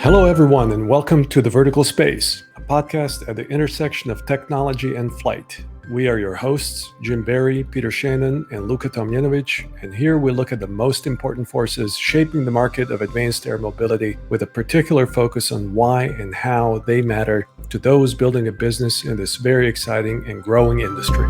Hello, everyone, and welcome to The Vertical Space, a podcast at the intersection of technology and flight. We are your hosts, Jim Barry, Peter Shannon, and Luka Tomjanovic, and here we look at the most important forces shaping the market of advanced air mobility with a particular focus on why and how they matter to those building a business in this very exciting and growing industry.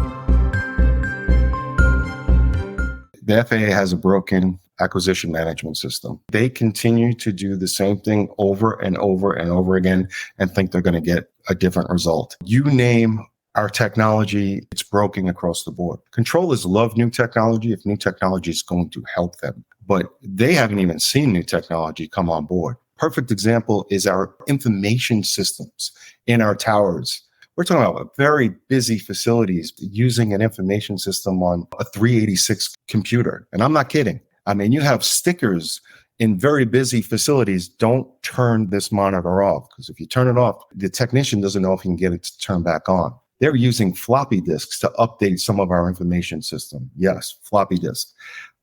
The FAA has a broken acquisition management system. They continue to do the same thing over and over and over again and think they're going to get a different result. You name our technology, it's broken across the board. Controllers love new technology if new technology is going to help them, but they haven't even seen new technology come on board. Perfect example is our information systems in our towers. We're talking about very busy facilities using an information system on a 386 computer. And I'm not kidding. I mean, you have stickers in very busy facilities. Don't turn this monitor off, because if you turn it off, the technician doesn't know if he can get it to turn back on. They're using floppy disks to update some of our information system. Yes, floppy disks.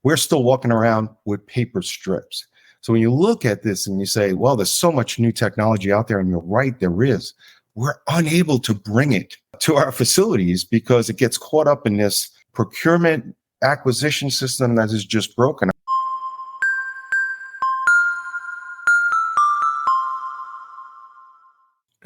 We're still walking around with paper strips. So when you look at this and you say, well, there's so much new technology out there, and you're right, there is. We're unable to bring it to our facilities because it gets caught up in this procurement acquisition system that is just broken.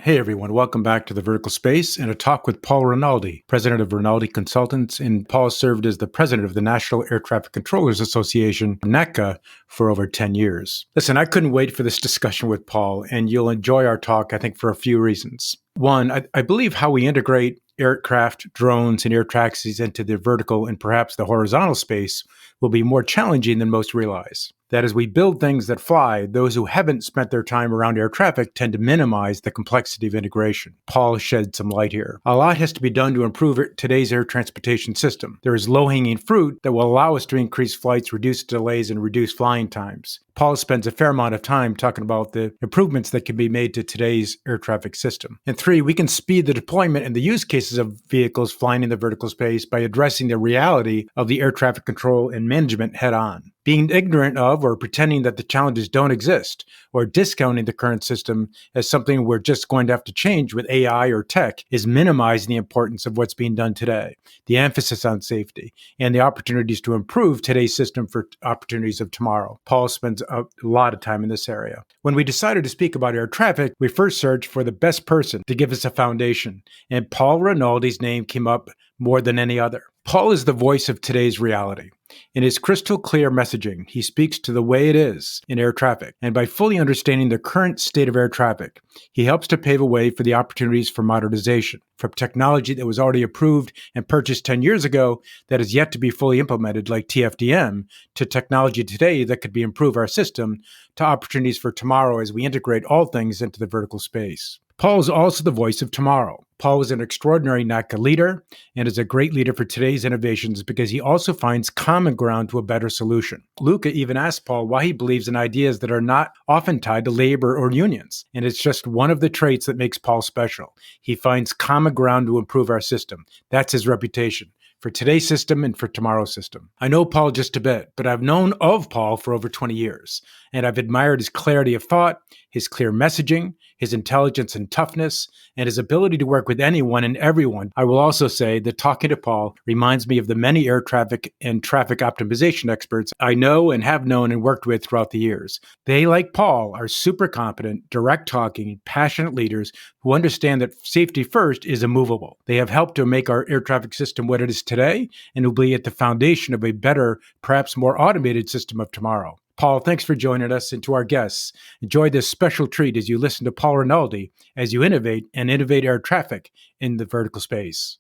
Hey everyone, welcome back to The Vertical Space and a talk with Paul Rinaldi, president of Rinaldi Consultants, and Paul served as the president of the National Air Traffic Controllers Association, NATCA, for over 10 years. Listen, I couldn't wait for this discussion with Paul, and you'll enjoy our talk, I think, for a few reasons. One, I believe how we integrate aircraft, drones, and air taxis into the vertical and perhaps the horizontal space will be more challenging than most realize. That as we build things that fly, those who haven't spent their time around air traffic tend to minimize the complexity of integration. Paul shed some light here. A lot has to be done to improve today's air transportation system. There is low-hanging fruit that will allow us to increase flights, reduce delays, and reduce flying times. Paul spends a fair amount of time talking about the improvements that can be made to today's air traffic system. And three, we can speed the deployment and the use cases of vehicles flying in the vertical space by addressing the reality of the air traffic control and management head on. Being ignorant of or pretending that the challenges don't exist or discounting the current system as something we're just going to have to change with AI or tech is minimizing the importance of what's being done today, the emphasis on safety, and the opportunities to improve today's system for opportunities of tomorrow. Paul spends a lot of time in this area. When we decided to speak about air traffic, we first searched for the best person to give us a foundation, and Paul Rinaldi's name came up more than any other. Paul is the voice of today's reality. In his crystal clear messaging, he speaks to the way it is in air traffic, and by fully understanding the current state of air traffic, he helps to pave a way for the opportunities for modernization, from technology that was already approved and purchased 10 years ago that is yet to be fully implemented, like TFDM, to technology today that could improve our system, to opportunities for tomorrow as we integrate all things into the vertical space. Paul is also the voice of tomorrow. Paul is an extraordinary NATCA leader and is a great leader for today's innovations because he also finds common ground to a better solution. Luka even asked Paul why he believes in ideas that are not often tied to labor or unions, and it's just one of the traits that makes Paul special. He finds common ground to improve our system. That's his reputation for today's system and for tomorrow's system. I know Paul just a bit, but I've known of Paul for over 20 years, and I've admired his clarity of thought, his clear messaging, his intelligence and toughness, and his ability to work with anyone and everyone. I will also say that talking to Paul reminds me of the many air traffic and traffic optimization experts I know and have known and worked with throughout the years. They, like Paul, are super competent, direct talking, passionate leaders who understand that safety first is immovable. They have helped to make our air traffic system what it is today and will be at the foundation of a better, perhaps more automated system of tomorrow. Paul, thanks for joining us, and to our guests, enjoy this special treat as you listen to Paul Rinaldi as you innovate air traffic in the vertical space.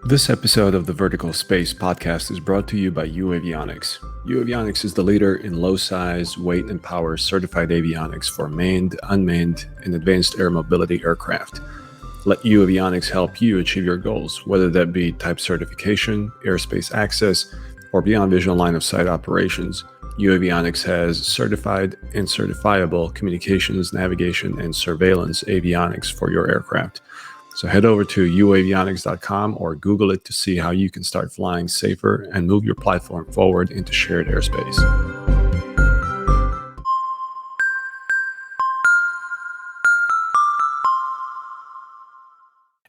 This episode of the Vertical Space podcast is brought to you by UAvionics. UAvionics is the leader in low size, weight, and power certified avionics for manned, unmanned, and advanced air mobility aircraft. Let UAvionics help you achieve your goals, whether that be type certification, airspace access, or beyond visual line of sight operations. UAvionics has certified and certifiable communications, navigation, and surveillance avionics for your aircraft. So head over to uavionics.com or Google it to see how you can start flying safer and move your platform forward into shared airspace.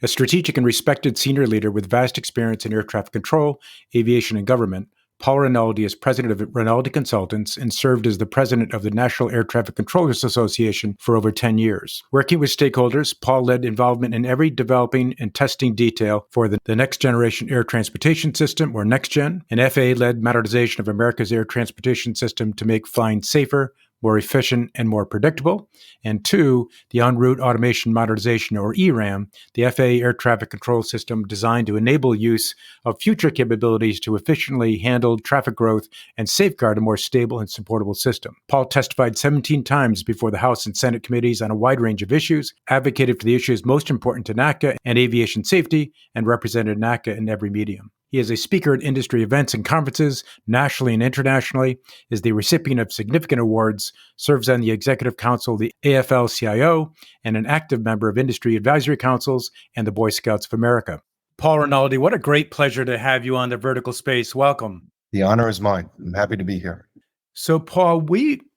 A strategic and respected senior leader with vast experience in air traffic control, aviation, and government, Paul Rinaldi is president of Rinaldi Consultants and served as the president of the National Air Traffic Controllers Association for over 10 years. Working with stakeholders, Paul led involvement in every developing and testing detail for the Next Generation Air Transportation System, or NextGen, and FAA-led modernization of America's air transportation system to make flying safer, more efficient, and more predictable. And 2, the En route automation modernization, or ERAM, the FAA air traffic control system designed to enable use of future capabilities to efficiently handle traffic growth and safeguard a more stable and supportable system. Paul testified 17 times before the House and Senate committees on a wide range of issues, advocated for the issues most important to NATCA and aviation safety, and represented NATCA in every medium. He is a speaker at industry events and conferences, nationally and internationally, is the recipient of significant awards, serves on the Executive Council of the AFL-CIO, and an active member of industry advisory councils and the Boy Scouts of America. Paul Rinaldi, what a great pleasure to have you on the Vertical Space. Welcome. The honor is mine. I'm happy to be here. So, Paul,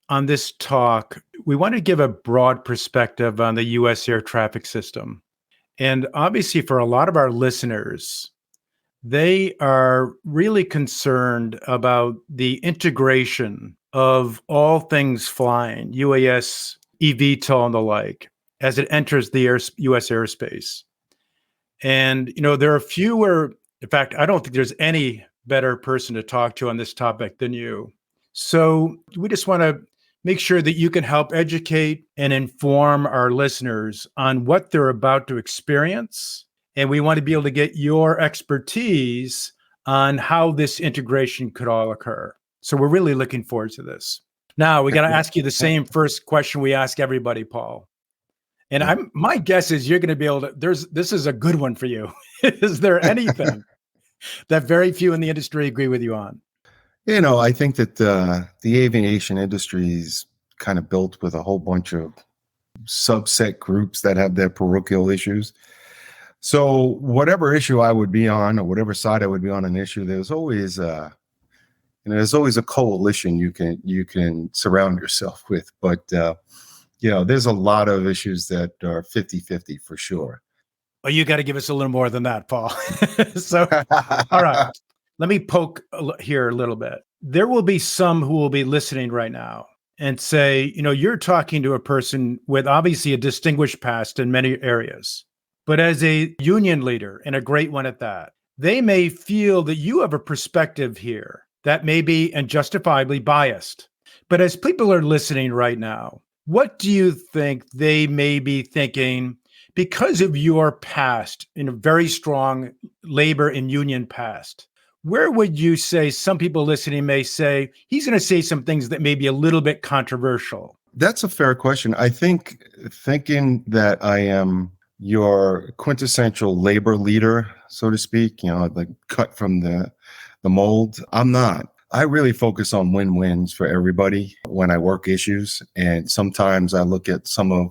on this talk, we want to give a broad perspective on the U.S. air traffic system. And obviously, for a lot of our listeners, they are really concerned about the integration of all things flying, UAS, eVTOL, and the like, as it enters the U.S. airspace. And, there are fewer, in fact, I don't think there's any better person to talk to on this topic than you. So we just want to make sure that you can help educate and inform our listeners on what they're about to experience. And we want to be able to get your expertise on how this integration could all occur. So we're really looking forward to this. Now, we got to ask you the same first question we ask everybody, Paul. And my guess is you're going to be able to, this is a good one for you. Is there anything that very few in the industry agree with you on? I think that the aviation industry is kind of built with a whole bunch of subset groups that have their parochial issues. So whatever issue I would be on, or whatever side I would be on an issue, there's always a coalition you can surround yourself with. But there's a lot of issues that are 50-50 for sure. Well, you got to give us a little more than that, Paul. So, all right, let me poke here a little bit. There will be some who will be listening right now and say, you're talking to a person with obviously a distinguished past in many areas. But as a union leader, and a great one at that, they may feel that you have a perspective here that may be and justifiably biased. But as people are listening right now, what do you think they may be thinking because of your past, in a very strong labor and union past? Where would you say some people listening may say, he's going to say some things that may be a little bit controversial? That's a fair question. I think thinking that I am your quintessential labor leader, so to speak, like cut from the mold. I'm not. I really focus on win-wins for everybody when I work issues. And sometimes I look at some of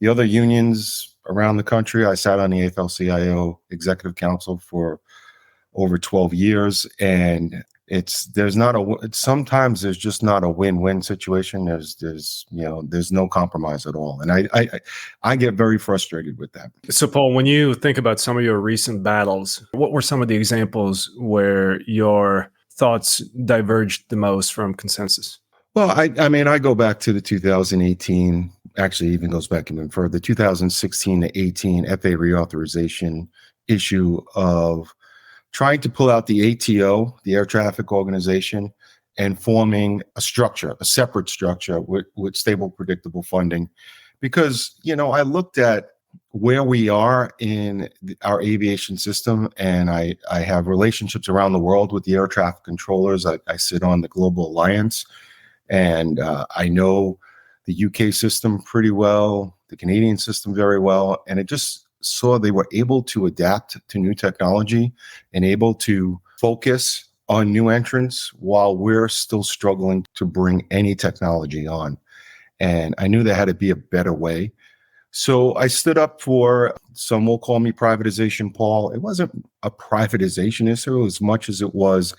the other unions around the country. I sat on the AFL-CIO Executive Council for over 12 years. And sometimes there's just not a win-win situation. There's no compromise at all. And I get very frustrated with that. So Paul, when you think about some of your recent battles, what were some of the examples where your thoughts diverged the most from consensus? Well, I go back to the 2018, actually even goes back even further, 2016 to 18 FAA reauthorization issue of trying to pull out the ATO, the Air Traffic Organization, and forming a separate structure with stable, predictable funding. Because, I looked at where we are in our aviation system, and I have relationships around the world with the air traffic controllers. I sit on the Global Alliance, and I know the UK system pretty well, the Canadian system very well, and it just saw they were able to adapt to new technology and able to focus on new entrants while we're still struggling to bring any technology on. And I knew there had to be a better way. So I stood up for, some will call me privatization, Paul. It wasn't a privatization issue as much as it was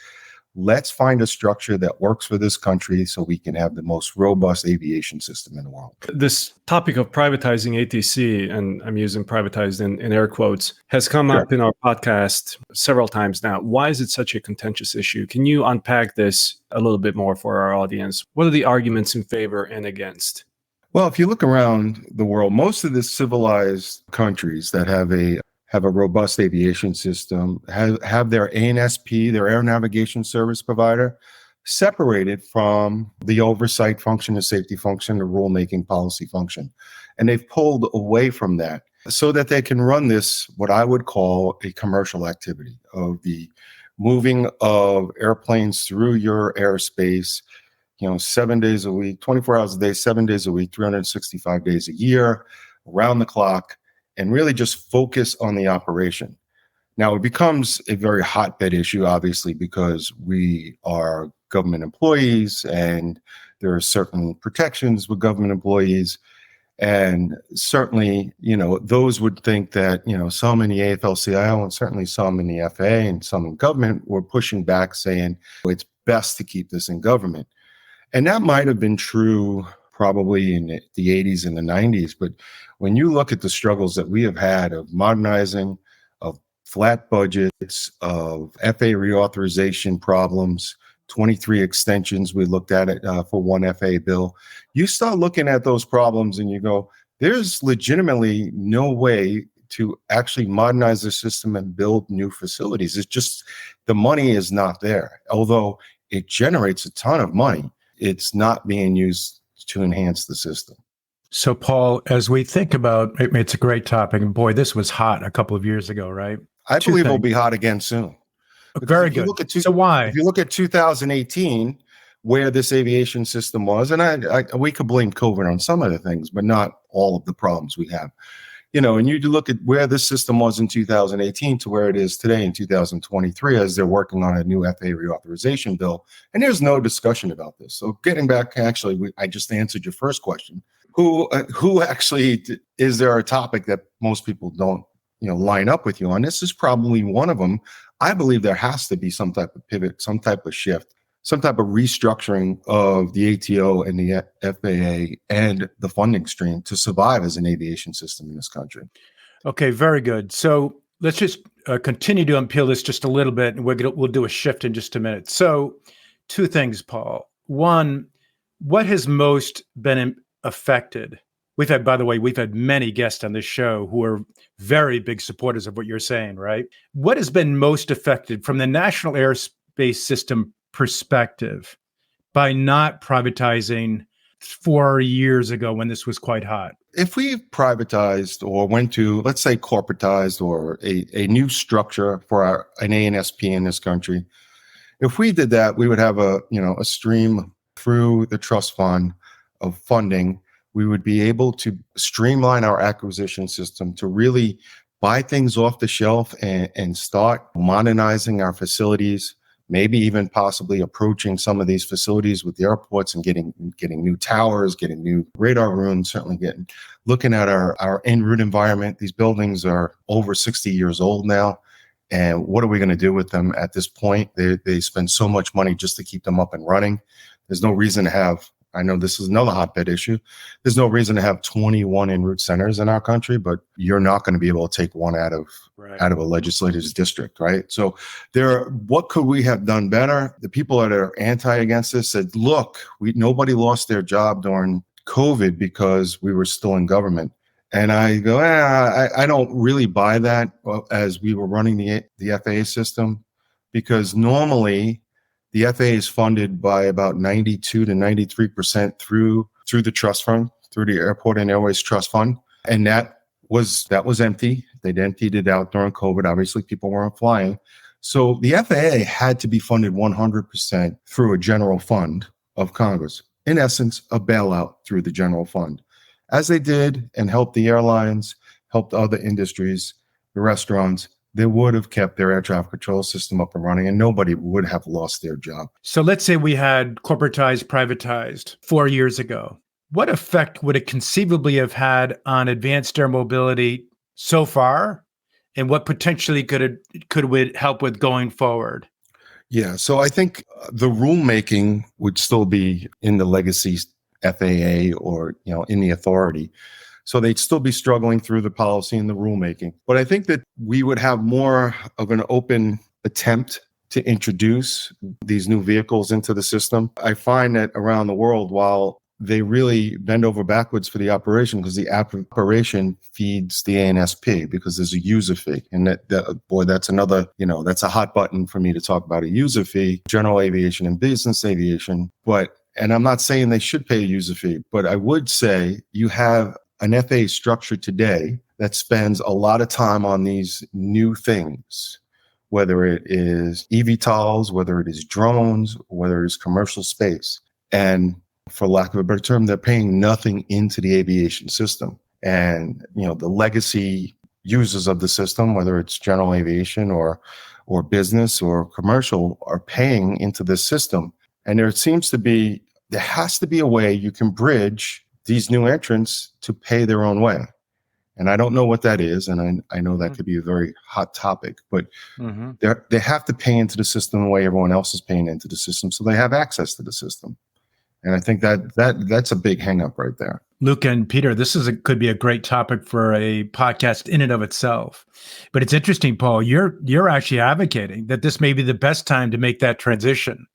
let's find a structure that works for this country so we can have the most robust aviation system in the world. This topic of privatizing ATC, and I'm using privatized in air quotes, has come Sure. up in our podcast several times now. Why is it such a contentious issue? Can you unpack this a little bit more for our audience? What are the arguments in favor and against? Well, if you look around the world, most of the civilized countries that have a robust aviation system have their ANSP, their air navigation service provider, separated from the oversight function, the safety function, the rulemaking policy function. And they've pulled away from that so that they can run this, what I would call a commercial activity of the moving of airplanes through your airspace, 7 days a week, 24 hours a day, 7 days a week, 365 days a year, around the clock, and really just focus on the operation. Now, it becomes a very hotbed issue, obviously, because we are government employees and there are certain protections with government employees. And certainly, those would think that, some in the AFL-CIO and certainly some in the FAA and some in government were pushing back saying it's best to keep this in government. And that might have been true probably in the 80s and the 90s. But when you look at the struggles that we have had of modernizing, of flat budgets, of FAA reauthorization problems, 23 extensions, we looked at it for one FAA bill, you start looking at those problems and you go, there's legitimately no way to actually modernize the system and build new facilities. It's just the money is not there. Although it generates a ton of money, it's not being used to enhance the system. So, Paul, as we think about, it's a great topic. And boy, this was hot a couple of years ago, right? I believe it'll be hot again soon. Very good. So why? If you look at 2018, where this aviation system was, and we could blame COVID on some of the things, but not all of the problems we have. And you look at where this system was in 2018 to where it is today in 2023, as they're working on a new FAA reauthorization bill. And there's no discussion about this. So getting back, actually, I just answered your first question. Who actually, is there a topic that most people don't, line up with you on? This is probably one of them. I believe there has to be some type of pivot, some type of shift, some type of restructuring of the ATO and the FAA and the funding stream to survive as an aviation system in this country. Okay, very good. So let's just continue to unpeel this just a little bit, and we'll do a shift in just a minute. So two things, Paul. One, what has most been affected? We've had many guests on this show who are very big supporters of what you're saying, right? What has been most affected from the national airspace system perspective by not privatizing 4 years ago when this was quite hot? If we privatized or went to, let's say, corporatized or a new structure for an ANSP in this country, if we did that, we would have a stream through the trust fund of funding. We would be able to streamline our acquisition system to really buy things off the shelf and start modernizing our facilities, maybe even possibly approaching some of these facilities with the airports and getting new towers, getting new radar rooms, certainly looking at our en route environment. These buildings are over 60 years old now. And what are we going to do with them at this point? They spend so much money just to keep them up and running. There's no reason to have, I know this is another hotbed issue, there's no reason to have 21 en route centers in our country, but you're not going to be able to take one out of a legislature's district, right? So what could we have done better? The people that are anti against this said, look, nobody lost their job during COVID because we were still in government. And I go, I don't really buy that as we were running the FAA system, because normally the FAA is funded by about 92 to 93% through the trust fund, through the Airport and Airways Trust Fund. And that was empty. They'd emptied it out during COVID. Obviously, people weren't flying. So the FAA had to be funded 100% through a general fund of Congress. In essence, a bailout through the general fund. As they did and helped the airlines, helped other industries, the restaurants, they would have kept their air traffic control system up and running and nobody would have lost their job. So let's say we had corporatized, privatized 4 years ago. What effect would it conceivably have had on advanced air mobility so far? And what potentially could it help with going forward? Yeah. So I think the rulemaking would still be in the legacy FAA or, in the authority. So they'd still be struggling through the policy and the rulemaking. But I think that we would have more of an open attempt to introduce these new vehicles into the system. I find that around the world, while they really bend over backwards for the operation, because the operation feeds the ANSP because there's a user fee. And that's another, that's a hot button for me to talk about, a user fee, general aviation and business aviation. And I'm not saying they should pay a user fee, but I would say you have an FAA structure today that spends a lot of time on these new things, whether it is eVTOLs, whether it is drones, whether it is commercial space. And for lack of a better term, they're paying nothing into the aviation system. And, the legacy users of the system, whether it's general aviation or business or commercial, are paying into this system. And there has to be a way you can bridge these new entrants to pay their own way. And I don't know what that is. And I know that could be a very hot topic, but they have to pay into the system the way everyone else is paying into the system, so they have access to the system. And I think that's a big hang up right there. Luke and Peter, this could be a great topic for a podcast in and of itself. But it's interesting, Paul, you're actually advocating that this may be the best time to make that transition,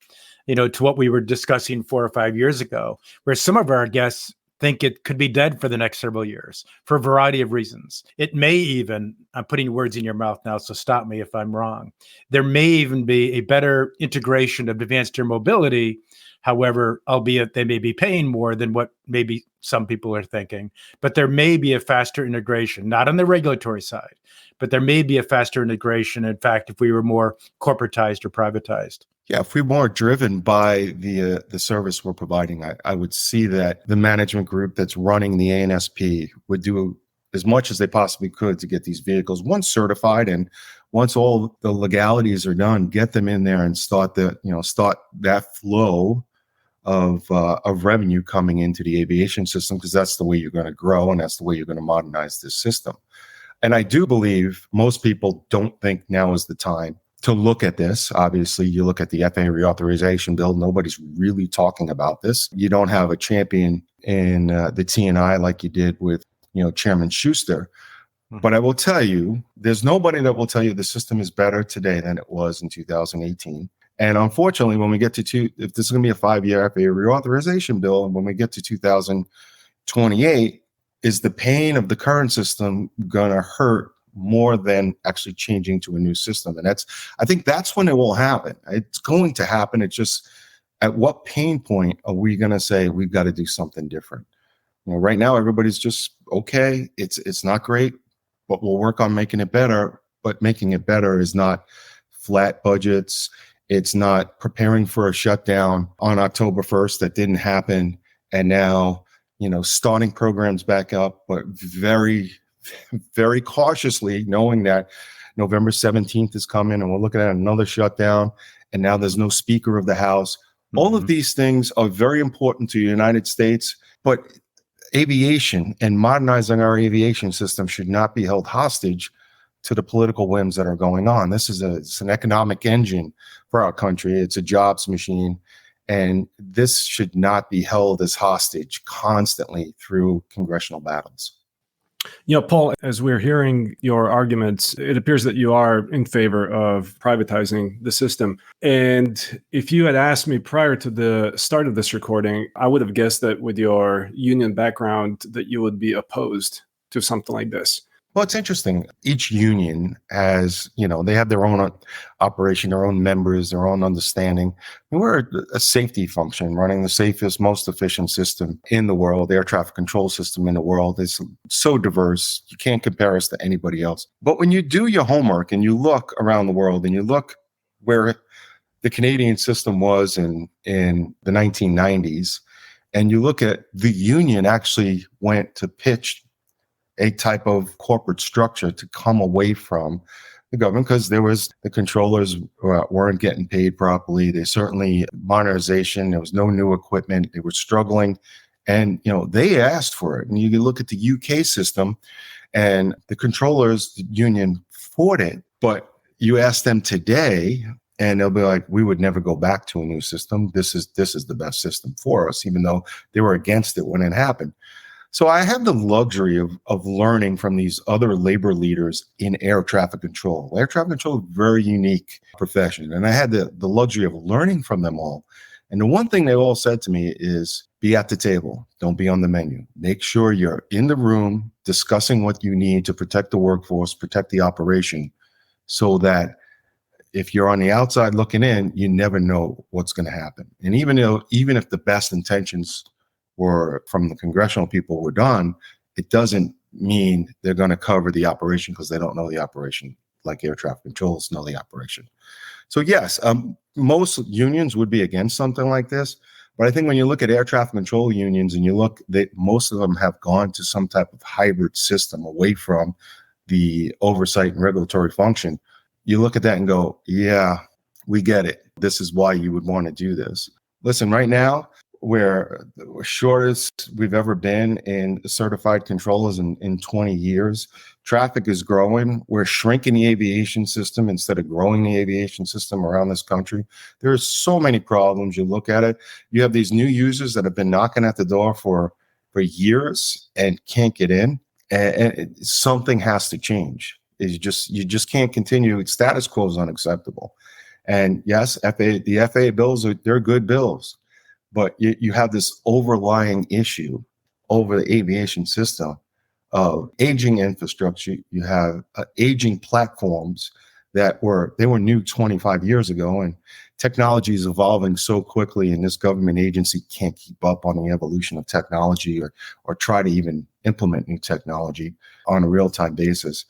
to what we were discussing 4 or 5 years ago, where some of our guests think it could be dead for the next several years for a variety of reasons. It may even, I'm putting words in your mouth now, so stop me if I'm wrong. There may even be a better integration of advanced air mobility. However, albeit they may be paying more than what maybe some people are thinking, but there may be a faster integration, not on the regulatory side, but there may be a faster integration. In fact, if we were more corporatized or privatized. Yeah, if we're more driven by the service we're providing, I would see that the management group that's running the ANSP would do as much as they possibly could to get these vehicles, once certified, and once all the legalities are done, get them in there and start that flow of revenue coming into the aviation system, because that's the way you're going to grow and that's the way you're going to modernize this system. And I do believe most people don't think now is the time to look at this. Obviously, you look at the FAA reauthorization bill, nobody's really talking about this. You don't have a champion in the T&I like you did with, Chairman Schuster. But I will tell you, there's nobody that will tell you the system is better today than it was in 2018. And unfortunately, when we get to if this is going to be a 5-year FAA reauthorization bill, and when we get to 2028, is the pain of the current system going to hurt more than actually changing to a new system? And I think that's when it will happen. It's going to happen. It's just, at what pain point are we going to say we've got to do something different? Right now, everybody's just, okay, it's not great, but we'll work on making it better. But making it better is not flat budgets. It's not preparing for a shutdown on October 1st that didn't happen. And now, starting programs back up, but very, very cautiously, knowing that November 17th is coming and we're looking at another shutdown. And now there's no Speaker of the House. All of these things are very important to the United States, but aviation and modernizing our aviation system should not be held hostage to the political whims that are going on. It's an economic engine for our country. It's a jobs machine. And this should not be held as hostage constantly through congressional battles. Paul, as we're hearing your arguments, it appears that you are in favor of privatizing the system. And if you had asked me prior to the start of this recording, I would have guessed that with your union background that you would be opposed to something like this. Well, it's interesting. Each union has, they have their own operation, their own members, their own understanding. We're a safety function running the safest, most efficient system in the world, air traffic control system in the world. It's so diverse. You can't compare us to anybody else. But when you do your homework and you look around the world and you look where the Canadian system was in the 1990s, and you look at the union actually went to pitch a type of corporate structure to come away from the government, because the controllers weren't getting paid properly. They certainly, modernization, there was no new equipment. They were struggling, and they asked for it. And you can look at the UK system, and the controllers union fought it. But you ask them today, And they'll be like, we would never go back to a new system. This is the best system for us, even though they were against it when it happened. So I have the luxury of learning from these other labor leaders in air traffic control. Air traffic control is a very unique profession. And I had the luxury of learning from them all. And the one thing they all said to me is, be at the table. Don't be on the menu. Make sure you're in the room discussing what you need to protect the workforce, protect the operation, so that if you're on the outside looking in, you never know what's going to happen. And even if the best intentions were from the congressional people were done, it doesn't mean they're going to cover the operation because they don't know the operation like air traffic controllers know the operation. So yes, most unions would be against something like this. But I think when you look at air traffic control unions and you look, that most of them have gone to some type of hybrid system away from the oversight and regulatory function. You look at that and go, yeah, we get it. This is why you would want to do this. Listen, right now, we're shortest we've ever been in certified controllers in 20 years. Traffic is growing. We're shrinking the aviation system instead of growing the aviation system around this country. There are so many problems. You look at it, you have these new users that have been knocking at the door for years and can't get in. And something has to change. You just can't continue. Status quo is unacceptable. And yes, the FAA bills they're good bills. But you have this overlying issue over the aviation system of aging infrastructure. You have aging platforms that were new 25 years ago, and technology is evolving so quickly, and this government agency can't keep up on the evolution of technology or try to even implement new technology on a real-time basis.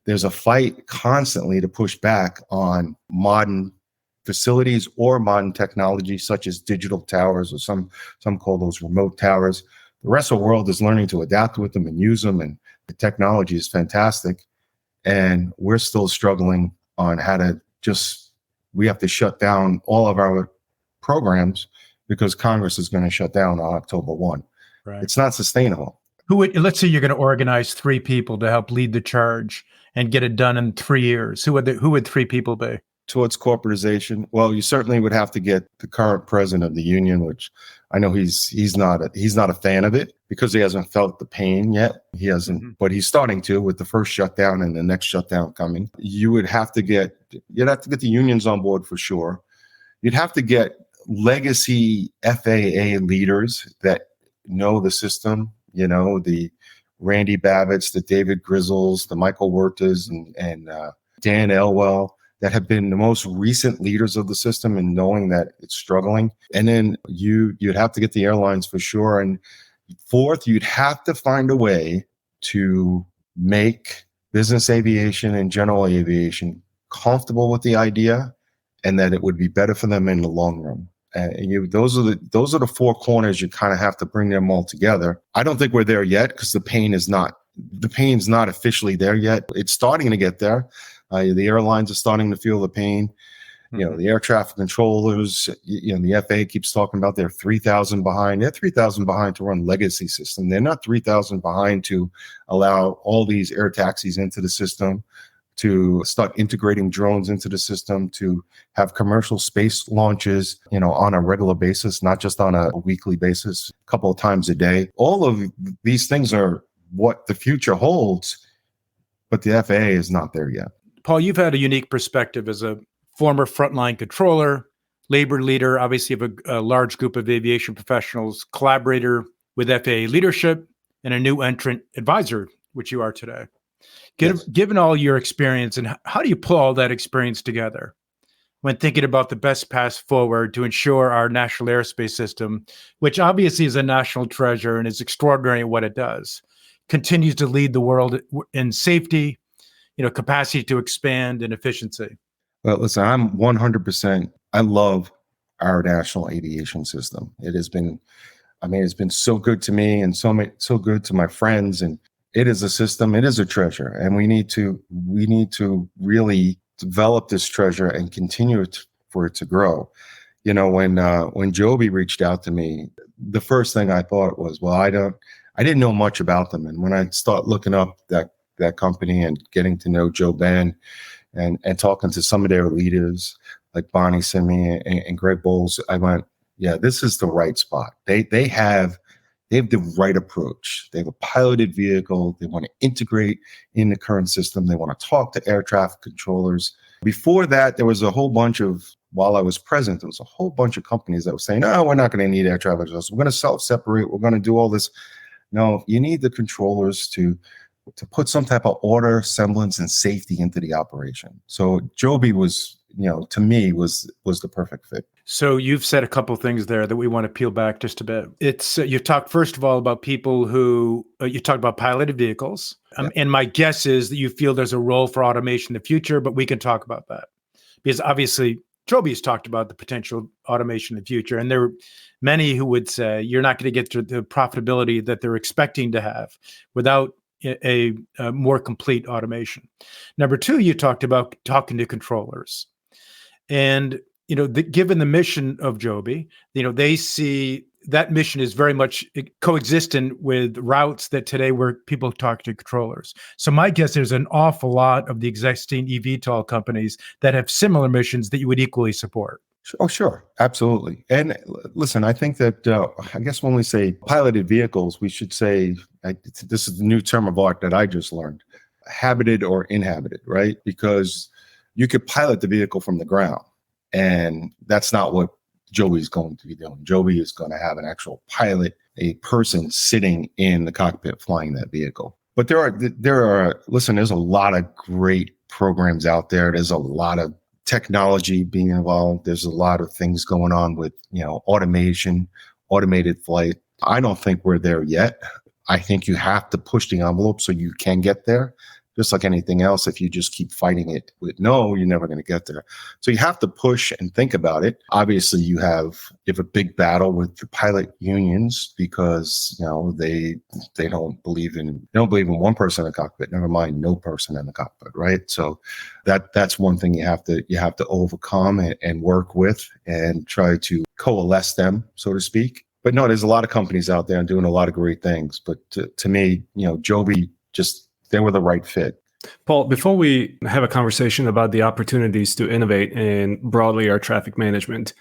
There's a fight constantly to push back on modern facilities or modern technology such as digital towers, or some call those remote towers. The rest of the world is learning to adapt with them and use them, and the technology is fantastic. And we're still struggling on how to we have to shut down all of our programs because Congress is going to shut down on October 1. Right. It's not sustainable. Let's say you're going to organize 3 people to help lead the charge and get it done in 3 years. Who would 3 people be? Towards corporatization, well, you certainly would have to get the current president of the union, which I know he's not a fan of it because he hasn't felt the pain yet. He hasn't, but he's starting to with the first shutdown and the next shutdown coming. You'd have to get the unions on board for sure. You'd have to get legacy FAA leaders that know the system. You know, the Randy Babbitts, the David Grizzles, the Michael Wertas, and Dan Elwell, that have been the most recent leaders of the system and knowing that it's struggling. And then you'd have to get the airlines for sure. And fourth, you'd have to find a way to make business aviation and general aviation comfortable with the idea and that it would be better for them in the long run. Those are the 4 corners. You kind of have to bring them all together. I don't think we're there yet because the pain's not officially there yet. It's starting to get there. The airlines are starting to feel the pain. You know, the air traffic controllers, the FAA keeps talking about they're 3,000 behind. They're 3,000 behind to run legacy system. They're not 3,000 behind to allow all these air taxis into the system, to start integrating drones into the system, to have commercial space launches, on a regular basis, not just on a weekly basis, a couple of times a day. All of these things are what the future holds, but the FAA is not there yet. Paul, you've had a unique perspective as a former frontline controller, labor leader, obviously of a large group of aviation professionals, collaborator with FAA leadership, and a new entrant advisor, which you are today. Given all your experience, and how do you pull all that experience together when thinking about the best path forward to ensure our national airspace system, which obviously is a national treasure and is extraordinary at what it does, continues to lead the world in safety, capacity to expand, and efficiency? Well, listen, I'm 100%. I love our national aviation system. It's been so good to me and so good to my friends. And it is a system. It is a treasure, and we need to really develop this treasure and continue for it to grow. When Joby reached out to me, the first thing I thought was, well, I didn't know much about them, and when I start looking up that company and getting to know Joe Ben and talking to some of their leaders, like Bonnie Simi and Greg Bowles, I went, yeah, this is the right spot. They have the right approach. They have a piloted vehicle. They want to integrate in the current system. They want to talk to air traffic controllers. Before that, there was a whole bunch of, while I was present, there was a whole bunch of companies that were saying, no, we're not going to need air traffic controllers. We're going to self-separate. We're going to do all this. No, you need the controllers to put some type of order, semblance, and safety into the operation. So Joby was, to me, was the perfect fit. So you've said a couple of things there that we want to peel back just a bit. It's you've talked first of all about people who you talked about piloted vehicles, and my guess is that you feel there's a role for automation in the future. But we can talk about that because obviously Joby's talked about the potential automation in the future, and there are many who would say you're not going to get to the profitability that they're expecting to have without a more complete automation. Number two, you talked about talking to controllers, and given the mission of Joby, they see that mission is very much coexistent with routes that today where people talk to controllers. So my guess there's an awful lot of the existing eVTOL companies that have similar missions that you would equally support. Oh, sure. Absolutely. And listen, I think that, I guess when we say piloted vehicles, we should say, this is the new term of art that I just learned, habited or inhabited, right? Because you could pilot the vehicle from the ground, and that's not what Joby is going to be doing. Joby is going to have an actual pilot, a person sitting in the cockpit flying that vehicle. But listen, there's a lot of great programs out there. There's a lot of technology being involved. There's a lot of things going on with, automation, automated flight. I don't think we're there yet. I think you have to push the envelope so you can get there. Just like anything else, if you just keep fighting it with no, you're never going to get there. So you have to push and think about it. Obviously, you have a big battle with the pilot unions because they don't believe in one person in the cockpit. Never mind no person in the cockpit, right? So that's one thing you have to overcome and work with and try to coalesce them, so to speak. But no, there's a lot of companies out there doing a lot of great things. But to me, Joby they were the right fit. Paul, before we have a conversation about the opportunities to innovate in broadly air traffic management,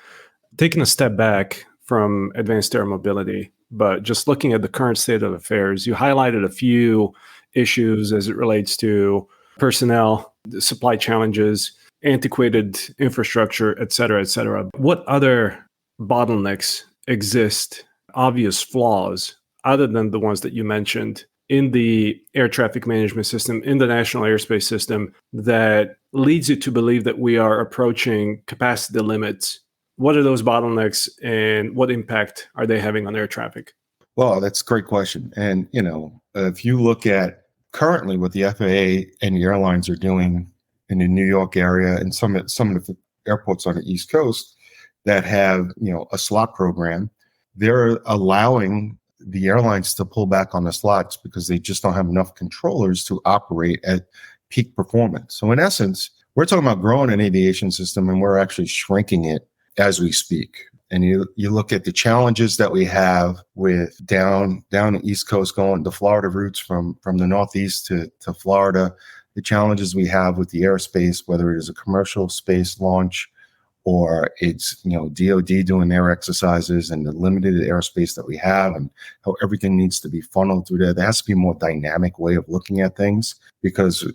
taking a step back from advanced air mobility, but just looking at the current state of affairs, you highlighted a few issues as it relates to personnel, supply challenges, antiquated infrastructure, et cetera, et cetera. What other bottlenecks exist, obvious flaws, other than the ones that you mentioned, in the air traffic management system, in the national airspace system, that leads you to believe that we are approaching capacity limits? What are those bottlenecks and what impact are they having on air traffic? Well, that's a great question. And, if you look at currently what the FAA and the airlines are doing in the New York area and some of the airports on the East Coast that have, a slot program, they're allowing the airlines to pull back on the slots because they just don't have enough controllers to operate at peak performance. So in essence, we're talking about growing an aviation system and we're actually shrinking it as we speak. And you look at the challenges that we have with down the East Coast going to Florida routes from the Northeast to Florida, the challenges we have with the airspace, whether it is a commercial space launch or it's, DOD doing their exercises and the limited airspace that we have and how everything needs to be funneled through there. There has to be a more dynamic way of looking at things because,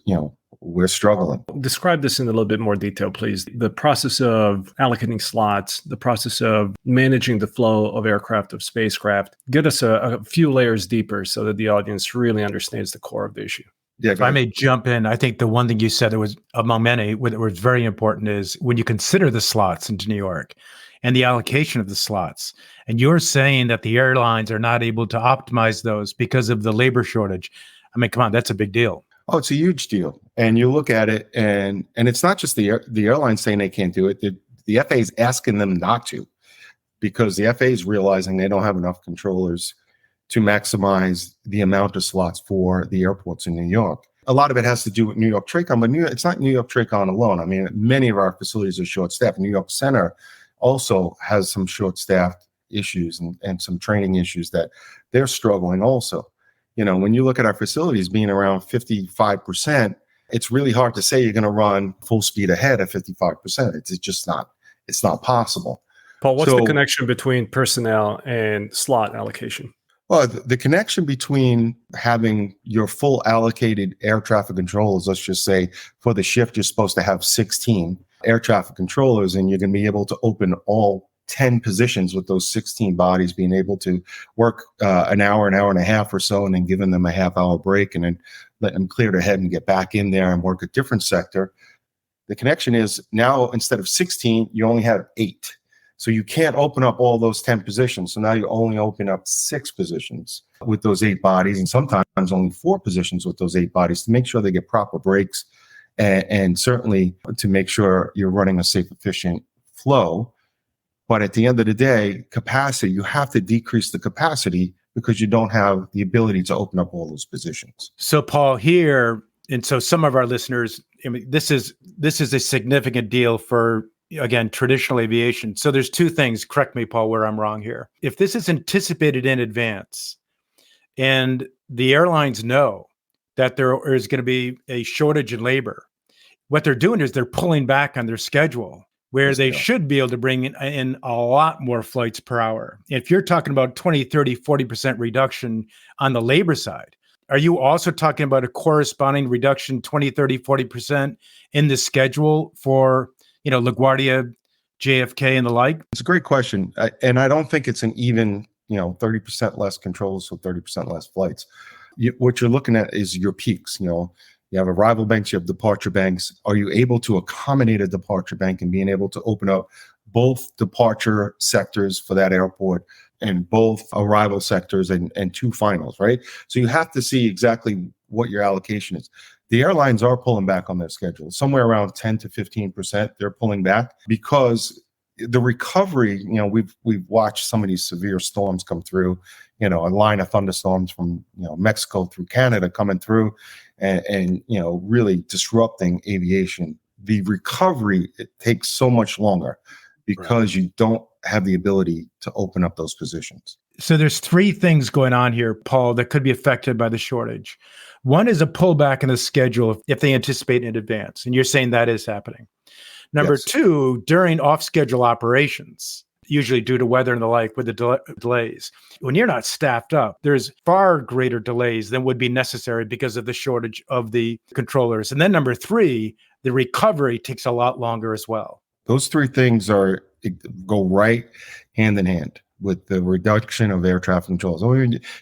we're struggling. Describe this in a little bit more detail, please. The process of allocating slots, the process of managing the flow of aircraft, of spacecraft. Get us a few layers deeper so that the audience really understands the core of the issue. Yeah, if I may jump in, I think the one thing you said that was among many that was very important is when you consider the slots into New York and the allocation of the slots, and you're saying that the airlines are not able to optimize those because of the labor shortage. I mean, come on, that's a big deal. Oh, it's a huge deal. And you look at it and it's not just the airlines saying they can't do it. The FAA is asking them not to because the FAA is realizing they don't have enough controllers to maximize the amount of slots for the airports in New York. A lot of it has to do with New York TRACON, but it's not New York TRACON alone. I mean, many of our facilities are short-staffed. New York Center also has some short-staffed issues and some training issues that they're struggling also. When you look at our facilities being around 55%, It's really hard to say you're going to run full speed ahead at 55%. It's just not, it's not possible. Paul, what's the connection between personnel and slot allocation? Well, the connection between having your full allocated air traffic controllers, let's just say for the shift, you're supposed to have 16 air traffic controllers, and you're going to be able to open all 10 positions with those 16 bodies, being able to work an hour and a half or so, and then giving them a half-hour break, and then letting them clear their head and get back in there and work a different sector. The connection is now instead of 16, you only have 8. So you can't open up all those 10 positions. So now you only open up 6 positions with those 8 bodies, and sometimes only 4 positions with those 8 bodies to make sure they get proper breaks, and certainly to make sure you're running a safe, efficient flow. But at the end of the day, capacity, you have to decrease the capacity because you don't have the ability to open up all those positions. So Paul, here, and so some of our listeners, I mean, this is a significant deal for, again, traditional aviation. So there's 2 things, correct me, Paul, where I'm wrong here. If this is anticipated in advance and the airlines know that there is going to be a shortage in labor, what they're doing is they're pulling back on their schedule where they should be able to bring in a lot more flights per hour. If you're talking about 20, 30, 40% reduction on the labor side, are you also talking about a corresponding reduction, 20, 30, 40% in the schedule for, LaGuardia, JFK, and the like? It's a great question. And I don't think it's an even, 30% less controls, so 30% less flights. What you're looking at is your peaks. You have arrival banks, you have departure banks. Are you able to accommodate a departure bank and being able to open up both departure sectors for that airport and both arrival sectors and 2 finals, right? So you have to see exactly what your allocation is. The airlines are pulling back on their schedule, somewhere around 10 to 15%. They're pulling back because the recovery, we've watched some of these severe storms come through, a line of thunderstorms from, Mexico through Canada coming through and really disrupting aviation. The recovery, it takes so much longer because you don't have the ability to open up those positions. So there's 3 things going on here, Paul, that could be affected by the shortage. One is a pullback in the schedule if they anticipate in advance. And you're saying that is happening. Number 2, during off-schedule operations, usually due to weather and the like, with the delays, when you're not staffed up, there's far greater delays than would be necessary because of the shortage of the controllers. And then number 3, the recovery takes a lot longer as well. Those 3 things go right hand in hand with the reduction of air traffic controls.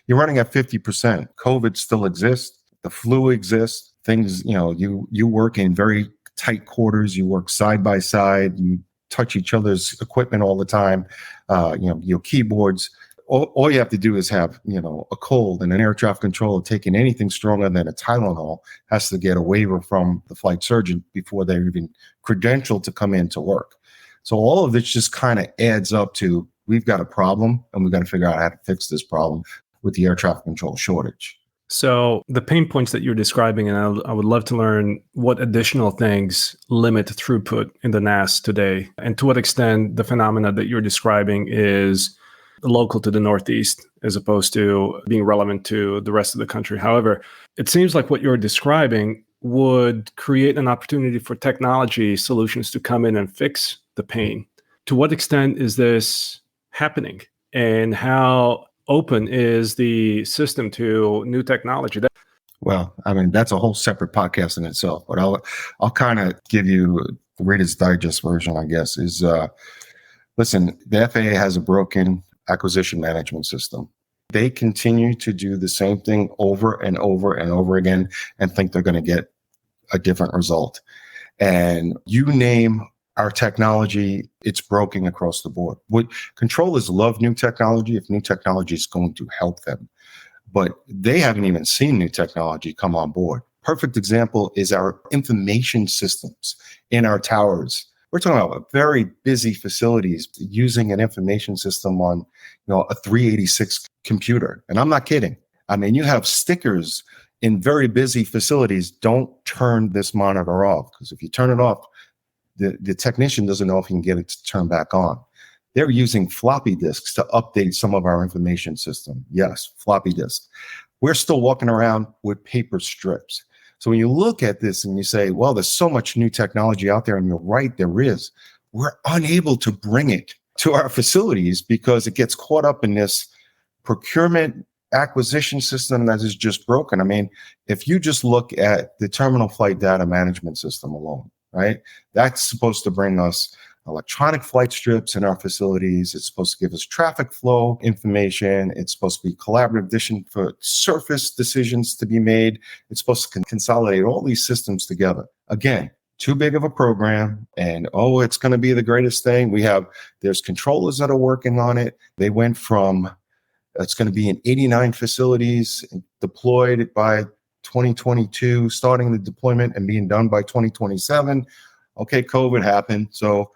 You're running at 50%. COVID still exists. The flu exists. Things, you work in very tight quarters. You work side by side. You touch each other's equipment all the time. Your keyboards. All you have to do is have, a cold, and an air traffic controller taking anything stronger than a Tylenol has to get a waiver from the flight surgeon before they're even credentialed to come in to work. So all of this just kind of adds up to, we've got a problem and we've got to figure out how to fix this problem with the air traffic control shortage. So the pain points that you're describing, and I would love to learn what additional things limit throughput in the NAS today, and to what extent the phenomena that you're describing is local to the Northeast as opposed to being relevant to the rest of the country. However, it seems like what you're describing would create an opportunity for technology solutions to come in and fix the pain. To what extent is this happening, and how open is the system to new technology? Well, that's a whole separate podcast in itself, but I'll kind of give you the Reader's Digest version, I guess, is, listen, the FAA has a broken acquisition management system. They continue to do the same thing over and over and over again and think they're going to get a different result. And you name our technology, it's broken across the board. Controllers love new technology if new technology is going to help them, but they haven't even seen new technology come on board. Perfect example is our information systems in our towers. We're talking about very busy facilities using an information system on, a 386 computer. And I'm not kidding. You have stickers in very busy facilities. Don't turn this monitor off, because if you turn it off, the technician doesn't know if he can get it to turn back on. They're using floppy disks to update some of our information system. Yes, floppy disks. We're still walking around with paper strips. So when you look at this and you say, well, there's so much new technology out there, and you're right, there is, we're unable to bring it to our facilities because it gets caught up in this procurement acquisition system that is just broken. I mean, if you just look at the terminal flight data management system alone, right? That's supposed to bring us electronic flight strips in our facilities. It's supposed to give us traffic flow information. It's supposed to be collaborative vision for surface decisions to be made. It's supposed to consolidate all these systems together. Again, too big of a program, and it's going to be the greatest thing. There's controllers that are working on it. They went from, it's going to be in 89 facilities deployed by 2022, starting the deployment and being done by 2027. Okay, COVID happened, so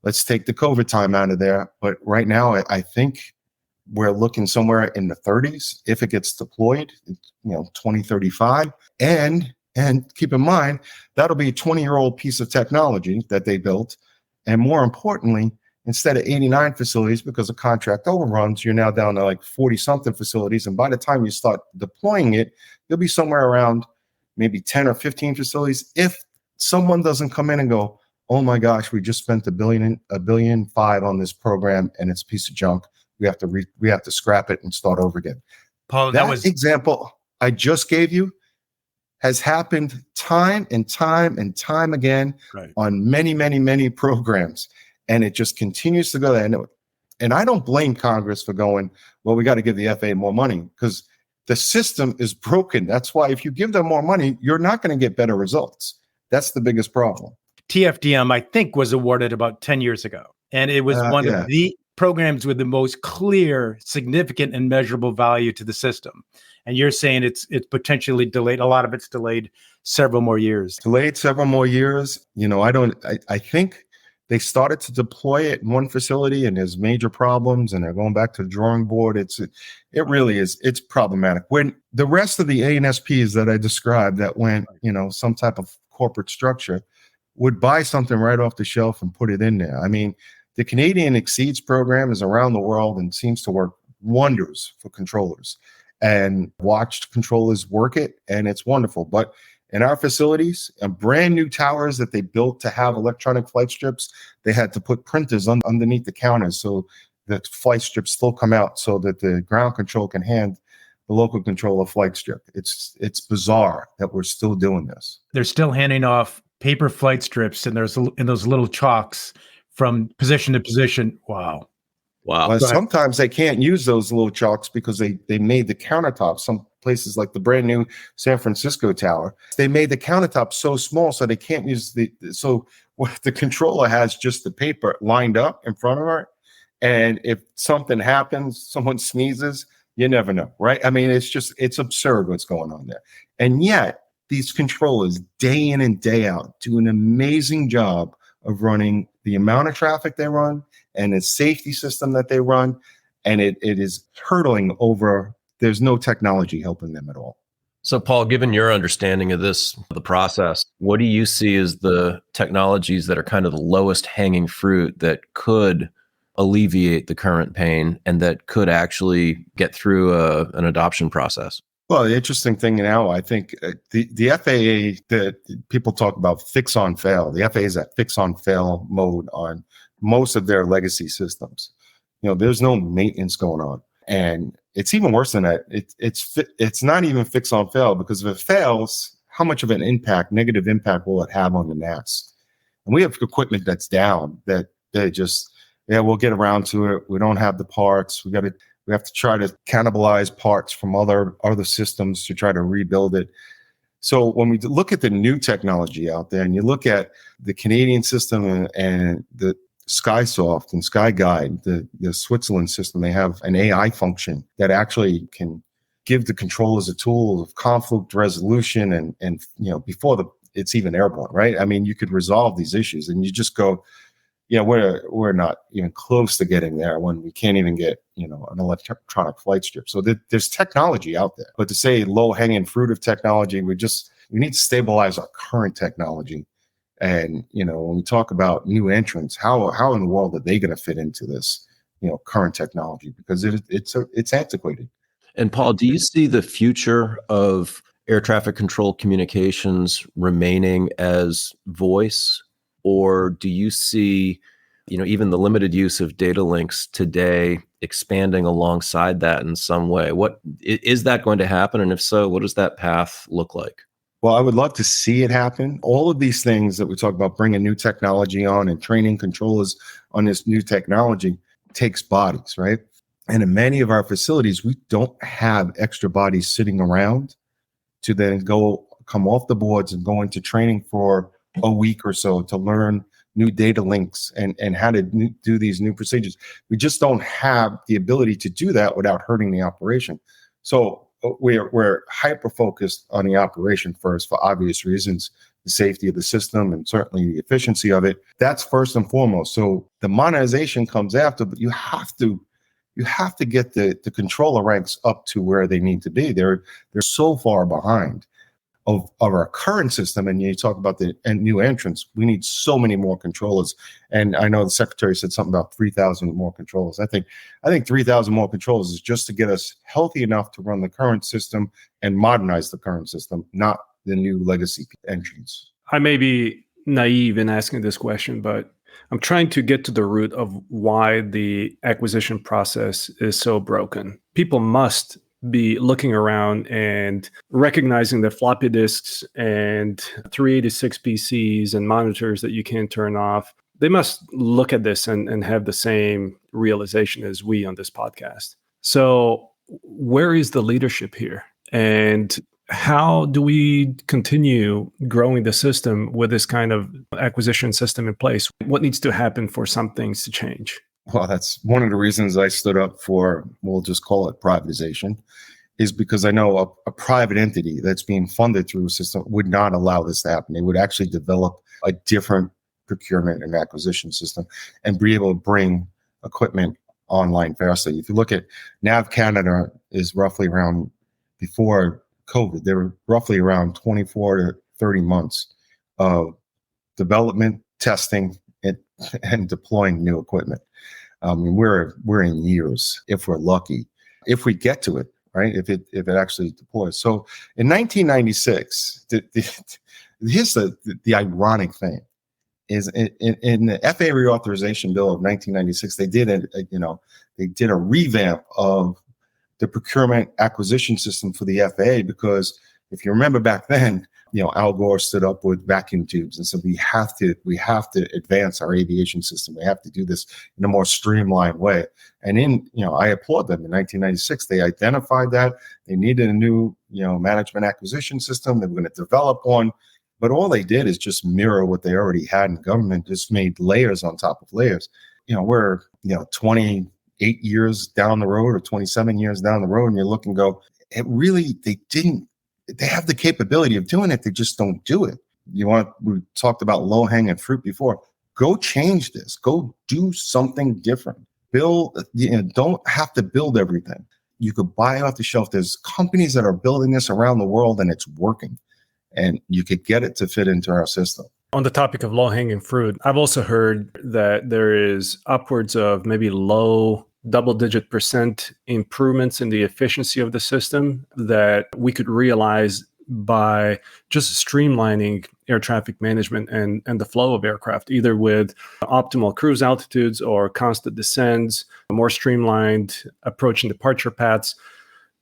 let's take the COVID time out of there. But right now, I think we're looking somewhere in the 30s if it gets deployed, 2035. And keep in mind, that'll be a 20-year-old piece of technology that they built. And more importantly, instead of 89 facilities, because of contract overruns, you're now down to like 40-something facilities. And by the time you start deploying it, you'll be somewhere around maybe 10 or 15 facilities. If someone doesn't come in and go, oh my gosh, we just spent $1.5 billion on this program and it's a piece of junk. We have to scrap it and start over again. Paul, that example I just gave you has happened time and time and time again on many, many, many programs. And it just continues to go there. And I don't blame Congress for going, well, we got to give the FAA more money, because the system is broken. That's why if you give them more money, you're not going to get better results. That's the biggest problem. TFDM, I think, was awarded about 10 years ago. And it was one of the programs with the most clear, significant, and measurable value to the system. And you're saying it's potentially delayed. A lot of it's delayed several more years. Delayed several more years. I think they started to deploy it in one facility and there's major problems and they're going back to the drawing board. It really is. It's problematic. When the rest of the ANSPs that I described that went, some type of corporate structure would buy something right off the shelf and put it in there. I mean, the Canadian Exceeds program is around the world and seems to work wonders for controllers, and watched controllers work it, and it's wonderful. But in our facilities, brand new towers that they built to have electronic flight strips, they had to put printers underneath the counters so the flight strips still come out so that the ground control can hand the local control a flight strip. It's bizarre that we're still doing this. They're still handing off paper flight strips and in those little chalks from position to position. Wow. Well, sometimes they can't use those little chalks because they made the countertops. Some places like the brand new San Francisco tower, they made the countertop so small so they can't use so what the controller has just the paper lined up in front of her. And if something happens, someone sneezes, you never know, right? I mean, it's absurd what's going on there. And yet these controllers day in and day out do an amazing job of running the amount of traffic they run and the safety system that they run. And it is hurtling over. There's no technology helping them at all. So, Paul, given your understanding of the process, what do you see as the technologies that are kind of the lowest hanging fruit that could alleviate the current pain and that could actually get through an adoption process? Well, the interesting thing now, I think the FAA, that people talk about fix on fail. The FAA is at fix on fail mode on most of their legacy systems. There's no maintenance going on. And it's even worse than that. It's not even fix on fail, because if it fails, how much of an negative impact will it have on the NAS? And we have equipment that's down that they just, we'll get around to it. We don't have the parts. We have to try to cannibalize parts from other systems to try to rebuild it. So when we look at the new technology out there, and you look at the Canadian system and the SkySoft and SkyGuide, the Switzerland system, they have an AI function that actually can give the controllers a tool of conflict resolution and before it's even airborne, right? I mean, you could resolve these issues, and you just go, we're not even close to getting there when we can't even get, an electronic flight strip. So there's technology out there, but to say low hanging fruit of technology, we need to stabilize our current technology. And, when we talk about new entrants, how in the world are they going to fit into this, current technology? Because it's antiquated. And Paul, do you see the future of air traffic control communications remaining as voice, or do you see, even the limited use of data links today expanding alongside that in some way? What is that going to happen? And if so, what does that path look like? Well, I would love to see it happen. All of these things that we talk about, bringing new technology on and training controllers on this new technology, takes bodies, right? And in many of our facilities, we don't have extra bodies sitting around to then come off the boards and go into training for a week or so to learn new data links and how to do these new procedures. We just don't have the ability to do that without hurting the operation. So we're hyper focused on the operation first for obvious reasons, the safety of the system and certainly the efficiency of it. That's first and foremost. So the modernization comes after, but you have to get the controller ranks up to where they need to be. They're so far behind of our current system. And you talk about the new entrants, we need so many more controllers. And I know the secretary said something about 3,000 more controllers. I think 3,000 more controllers is just to get us healthy enough to run the current system and modernize the current system, not the new legacy entrants. I may be naive in asking this question, but I'm trying to get to the root of why the acquisition process is so broken. People must be looking around and recognizing that floppy disks and 386 PCs and monitors that you can't turn off, they must look at this and have the same realization as we on this podcast. So where is the leadership here? And how do we continue growing the system with this kind of acquisition system in place? What needs to happen for some things to change? Well, that's one of the reasons I stood up for, we'll just call it privatization, is because I know a private entity that's being funded through a system would not allow this to happen. They would actually develop a different procurement and acquisition system and be able to bring equipment online faster. If you look at Nav Canada is roughly around, before COVID, they were roughly around 24 to 30 months of development, testing, and deploying new equipment. We're in years, if we're lucky, if we get to it, right? If it actually deploys. So in 1996, here's the ironic thing is in the FAA reauthorization bill of 1996, they did a revamp of the procurement acquisition system for the FAA, because if you remember back then, Al Gore stood up with vacuum tubes and said, we have to advance our aviation system. We have to do this in a more streamlined way. And I applaud them. In 1996, they identified that they needed a new, management acquisition system. They were going to develop one, but all they did is just mirror what they already had in government, just made layers on top of layers. We're, 28 years down the road or 27 years down the road, and you're looking, they have the capability of doing it. They just don't do it. We talked about low hanging fruit before. Go change this. Go do something different. Don't have to build everything. You could buy off the shelf. There's companies that are building this around the world and it's working, and you could get it to fit into our system. On the topic of low hanging fruit, I've also heard that there is upwards of maybe low double-digit % improvements in the efficiency of the system that we could realize by just streamlining air traffic management and the flow of aircraft, either with optimal cruise altitudes or constant descents, a more streamlined approach and departure paths.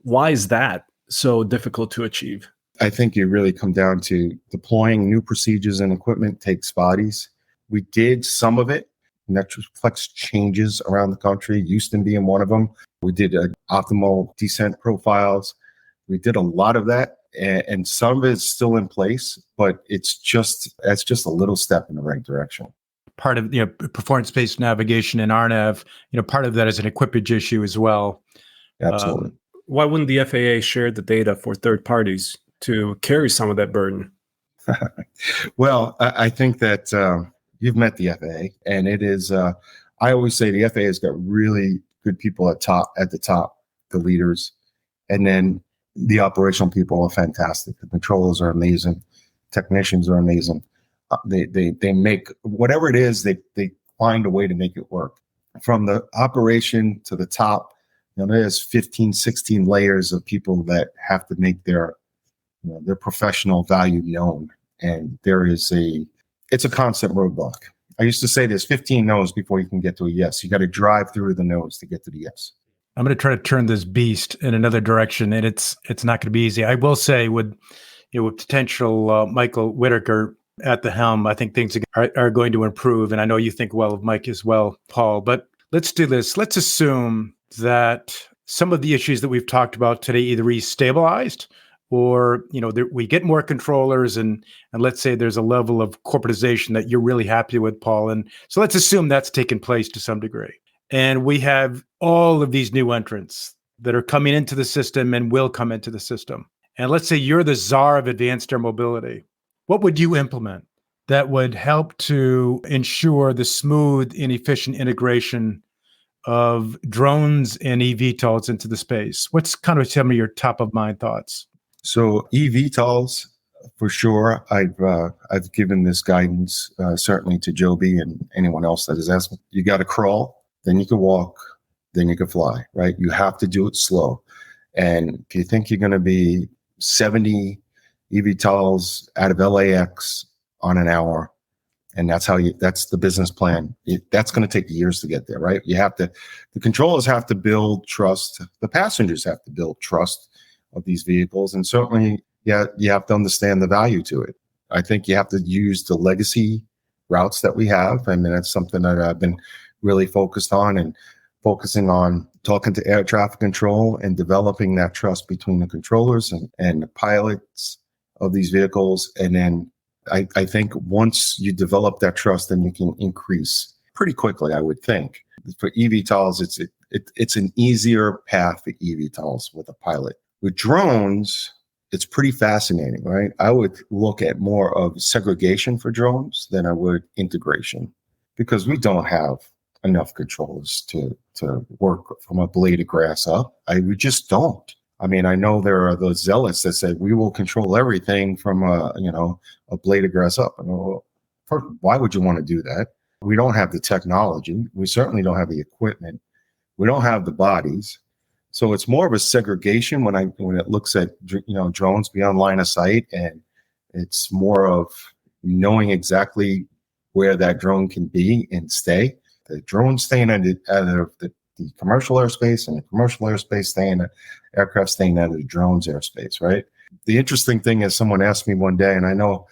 Why is that so difficult to achieve? I think you really come down to deploying new procedures and equipment takes bodies. We did some of it. Metroplex changes around the country, Houston being one of them. We did optimal descent profiles. We did a lot of that, and some of it's still in place, but it's just a little step in the right direction. Part of performance-based navigation and RNAV, part of that is an equipage issue as well. Absolutely. Why wouldn't the FAA share the data for third parties to carry some of that burden? Well, I think that you've met the FAA, and it is. I always say the FAA has got really good people at the top, the leaders, and then the operational people are fantastic. The controllers are amazing, technicians are amazing. They make whatever it is, they find a way to make it work. From the operation to the top, there's 15, 16 layers of people that have to make their their professional value known. And it's a constant roadblock. I used to say there's 15 no's before you can get to a yes. You got to drive through the no's to get to the yes. I'm going to try to turn this beast in another direction, and it's not going to be easy. I will say with potential Michael Whitaker at the helm, I think things are going to improve. And I know you think well of Mike as well, Paul. But let's do this. Let's assume that some of the issues that we've talked about today either is stabilized or, we get more controllers and let's say there's a level of corporatization that you're really happy with, Paul. And so let's assume that's taken place to some degree. And we have all of these new entrants that are coming into the system and will come into the system. And let's say you're the czar of advanced air mobility. What would you implement that would help to ensure the smooth and efficient integration of drones and eVTOLs into the space? What's kind of some of your top of mind thoughts? So eVTOLs, for sure. I've given this guidance certainly to Joby and anyone else that is asking. You got to crawl, then you can walk, then you can fly, right? You have to do it slow. And if you think you're going to be 70 eVTOLs out of LAX on an hour, and that's the business plan. That's going to take years to get there, right? The controllers have to build trust. The passengers have to build trust of these vehicles. And certainly, you have to understand the value to it. I think you have to use the legacy routes that we have. I mean, that's something that I've been really focusing on talking to air traffic control and developing that trust between the controllers and the pilots of these vehicles. And then I think once you develop that trust, then you can increase pretty quickly, I would think. For eVTOLs, it's an easier path for eVTOLs with a pilot. With drones, it's pretty fascinating, right? I would look at more of segregation for drones than I would integration, because we don't have enough controllers to work from a blade of grass up. We just don't. I mean, I know there are those zealots that say we will control everything from a blade of grass up. And well, first, why would you want to do that? We don't have the technology. We certainly don't have the equipment. We don't have the bodies. So it's more of a segregation when it looks at drones beyond line of sight, and it's more of knowing exactly where that drone can be and stay. The drone staying out of the commercial airspace, and the commercial airspace aircraft staying out of the drone's airspace, right? The interesting thing is, someone asked me one day, and I know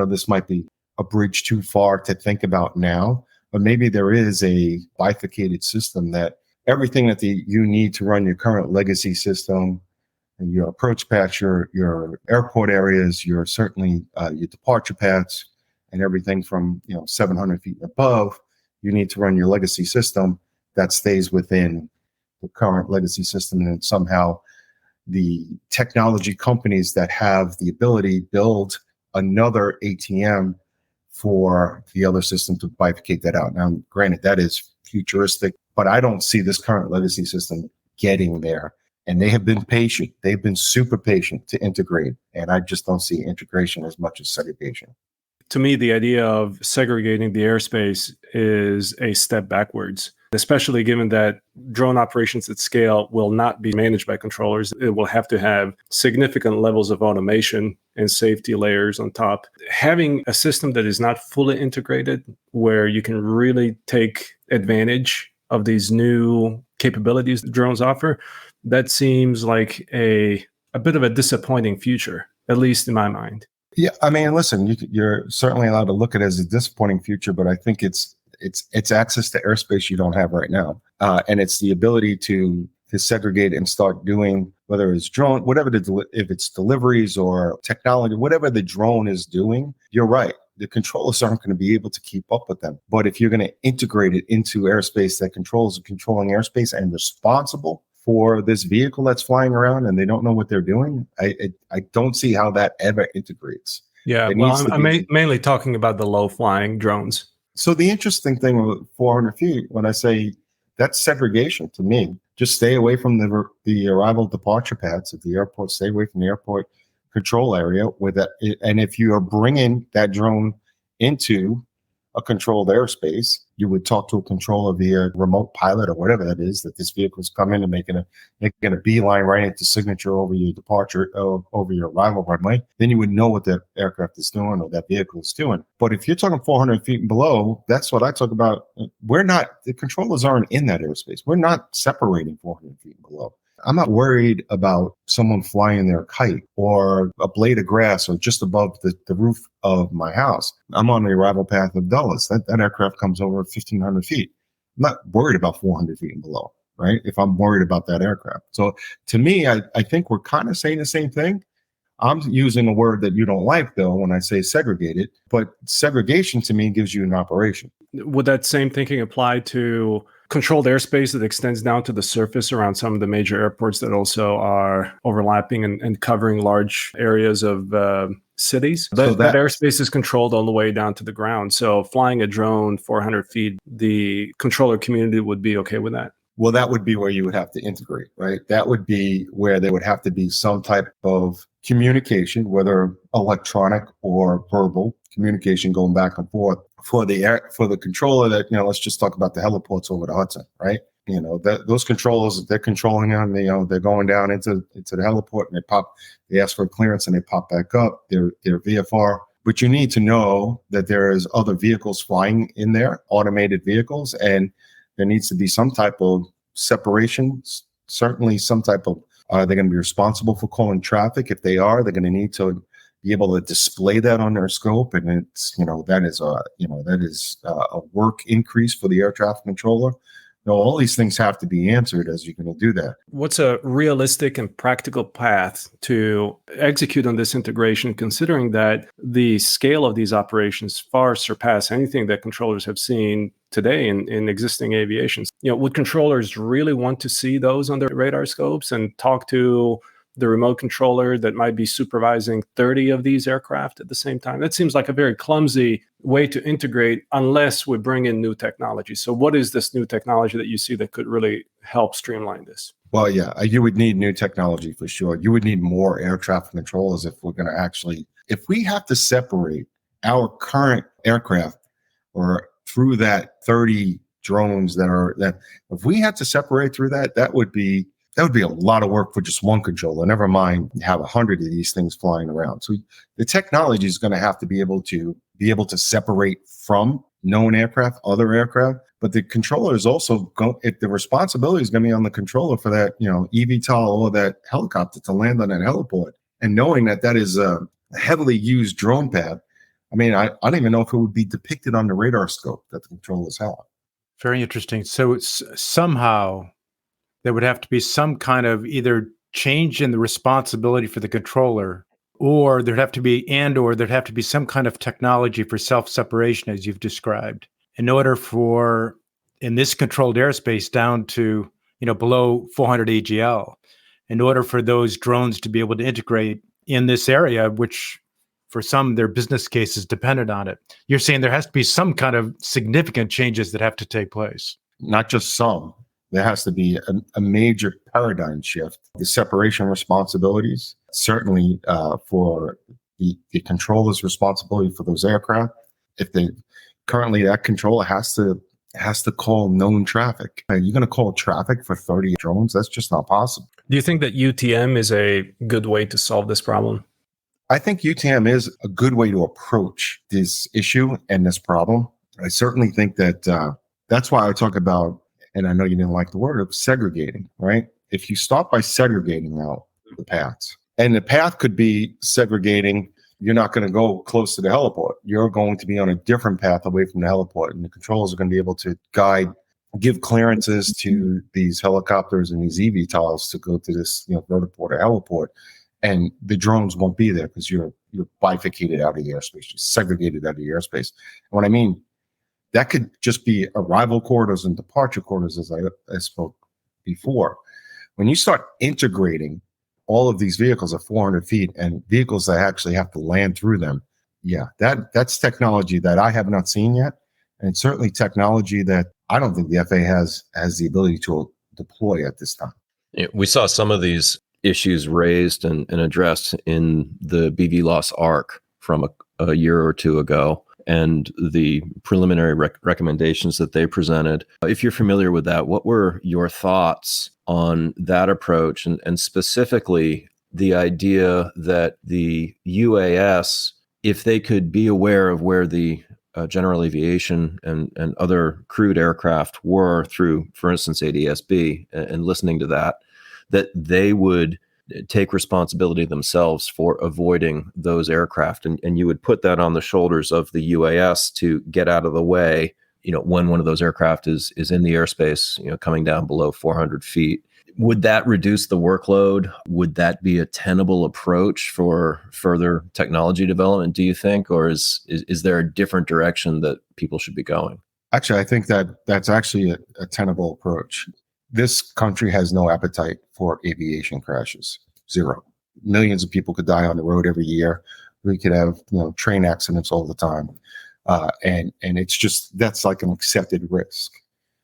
this might be a bridge too far to think about now, but maybe there is a bifurcated system that everything that you need to run your current legacy system, and your approach paths, your airport areas, your departure paths, and everything from 700 feet and above, you need to run your legacy system that stays within the current legacy system. And somehow the technology companies that have the ability build another ATM for the other system to bifurcate that out. Now, granted, that is futuristic, but I don't see this current legacy system getting there. And they have been patient. They've been super patient to integrate. And I just don't see integration as much as segregation. To me, the idea of segregating the airspace is a step backwards, especially given that drone operations at scale will not be managed by controllers. It will have to have significant levels of automation and safety layers on top. Having a system that is not fully integrated, where you can really take advantage of these new capabilities that drones offer, that seems like a bit of a disappointing future, at least in my mind. Yeah, I mean, listen, you're certainly allowed to look at it as a disappointing future, but I think it's access to airspace you don't have right now, and it's the ability to segregate and start doing, whether it's drone, if it's deliveries or technology, whatever the drone is doing. You're right. The controllers aren't going to be able to keep up with them. But if you're going to integrate it into airspace that controls controlling airspace and responsible for this vehicle that's flying around and they don't know what they're doing, I don't see how that ever integrates. Yeah, well, I'm mainly talking about the low-flying drones. So the interesting thing with 400 feet, when I say that's segregation to me, just stay away from the arrival departure pads at the airport, stay away from the airport control area with that. And if you are bringing that drone into a controlled airspace, you would talk to a controller via remote pilot or whatever that is, that this vehicle's coming and making a beeline right into signature over your departure, over your arrival runway. Then you would know what that aircraft is doing or that vehicle is doing. But if you're talking 400 feet and below, that's what I talk about. The controllers aren't in that airspace. We're not separating 400 feet and below. I'm not worried about someone flying their kite or a blade of grass or just above the roof of my house. I'm on the arrival path of Dulles. That aircraft comes over 1,500 feet. I'm not worried about 400 feet and below, right? If I'm worried about that aircraft. So to me, I think we're kind of saying the same thing. I'm using a word that you don't like, though, when I say segregated, but segregation to me gives you an operation. Would that same thinking apply to controlled airspace that extends down to the surface around some of the major airports that also are overlapping and covering large areas of cities? That airspace is controlled all the way down to the ground. So flying a drone 400 feet, the controller community would be okay with that? Well, that would be where you would have to integrate, right? That would be where there would have to be some type of communication, whether electronic or verbal communication going back and forth for the controller that, let's just talk about the heliports over the Hudson, right? Those controllers, they're controlling them, they're going down into the heliport and they ask for clearance and they pop back up. They're VFR. But you need to know that there is other vehicles flying in there, automated vehicles, and there needs to be some type of separation, certainly some type of, they're going to be responsible for calling traffic. If they are, they're going to need to be able to display that on their scope. And it's, that is a work increase for the air traffic controller. All these things have to be answered as you're going to do that. What's a realistic and practical path to execute on this integration, considering that the scale of these operations far surpass anything that controllers have seen today in existing aviation? Would controllers really want to see those on their radar scopes and talk to the remote controller that might be supervising 30 of these aircraft at the same time? That seems like a very clumsy way to integrate unless we bring in new technology. So what is this new technology that you see that could really help streamline this? Well, yeah, you would need new technology for sure. You would need more air traffic controllers if we're going to if we have to separate our current aircraft or through that 30 drones if we had to separate through that would be a lot of work for just one controller. Never mind have 100 of these things flying around. So the technology is going to have to be able to separate from known aircraft, other aircraft. But the controller is also if the responsibility is going to be on the controller for that, eVTOL or that helicopter to land on that heliport, and knowing that is a heavily used drone pad. I mean, I don't even know if it would be depicted on the radar scope that the controllers have. Very interesting. So it's somehow there would have to be some kind of either change in the responsibility for the controller, or there'd have to be some kind of technology for self-separation, as you've described, in order for, in this controlled airspace down to, below 400 AGL, in order for those drones to be able to integrate in this area, which for some, their business case is dependent on it. You're saying there has to be some kind of significant changes that have to take place. Not just some. There has to be a major paradigm shift. The separation responsibilities, certainly for the controller's responsibility for those aircraft. Currently that controller has to call known traffic. You're going to call traffic for 30 drones? That's just not possible. Do you think that UTM is a good way to solve this problem? I think UTM is a good way to approach this issue and this problem. I certainly think that that's why I talk about, and I know you didn't like the word, of segregating, right? If you start by segregating out the paths, and the path could be segregating, you're not going to go close to the heliport. You're going to be on a different path away from the heliport, and the controllers are going to be able to give clearances to these helicopters and these eVTOLs to go to this vertiport or heliport, and the drones won't be there because you're bifurcated out of the airspace, you're segregated out of the airspace. And what I mean, that could just be arrival corridors and departure corridors, as I spoke before. When you start integrating all of these vehicles at 400 feet and vehicles that actually have to land through them, that's technology that I have not seen yet. And it's certainly technology that I don't think the FAA has the ability to deploy at this time. We saw some of these issues raised and addressed in the BVLOS ARC from a year or two ago. and the preliminary recommendations that they presented. If you're familiar with that, what were your thoughts on that approach, and specifically the idea that the UAS, if they could be aware of where the general aviation and other crewed aircraft were through, for instance, ADS-B, and listening to that they would take responsibility themselves for avoiding those aircraft, and you would put that on the shoulders of the UAS to get out of the way, when one of those aircraft is in the airspace, coming down below 400 feet. Would that reduce the workload? Would that be a tenable approach for further technology development, do you think? Or is there a different direction that people should be going? Actually, I think that's actually a tenable approach. This country has no appetite for aviation crashes. Zero. Millions of people could die on the road every year. We could have, train accidents all the time. And it's just, that's like an accepted risk.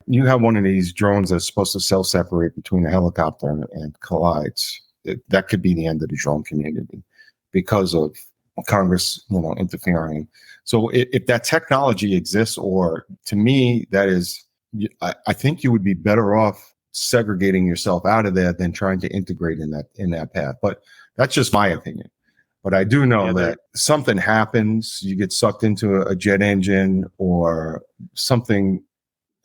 You have one of these drones that's supposed to self-separate between a helicopter and collides. That could be the end of the drone community because of Congress, interfering. So if that technology exists, or to me, that is, I think you would be better off segregating yourself out of there than trying to integrate in that path. But that's just my opinion. But I do know that something happens, you get sucked into a jet engine or something,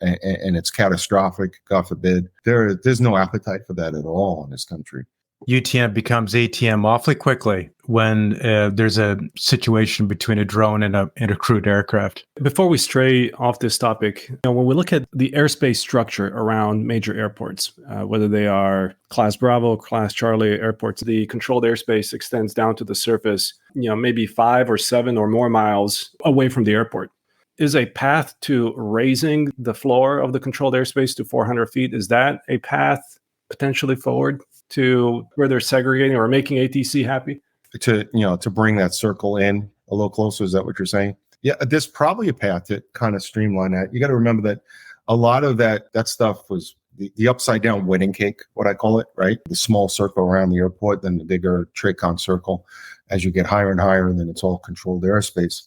and it's catastrophic, God forbid. There's no appetite for that at all in this country. UTM becomes ATM awfully quickly when there's a situation between a drone and a crewed aircraft. Before we stray off this topic, when we look at the airspace structure around major airports, whether they are Class Bravo, Class Charlie airports, the controlled airspace extends down to the surface, maybe 5 or 7 or more miles away from the airport. Is a path to raising the floor of the controlled airspace to 400 feet, is that a path potentially forward to where they're segregating or making ATC happy? To bring that circle in a little closer, is that what you're saying? Yeah, there's probably a path to kind of streamline that. You got to remember that a lot of that stuff was the upside down wedding cake, what I call it, right? The small circle around the airport, then the bigger TRACON circle. As you get higher and higher, and then it's all controlled airspace.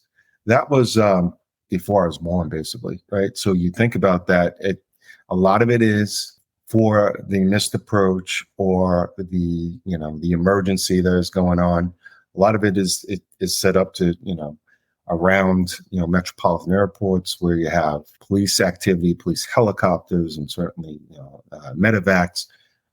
That was before I was born, basically, right? So you think about that. A lot of it is for the missed approach or the emergency that is going on. A lot of it is set up to, around, metropolitan airports where you have police activity, police helicopters, and certainly, medevacs.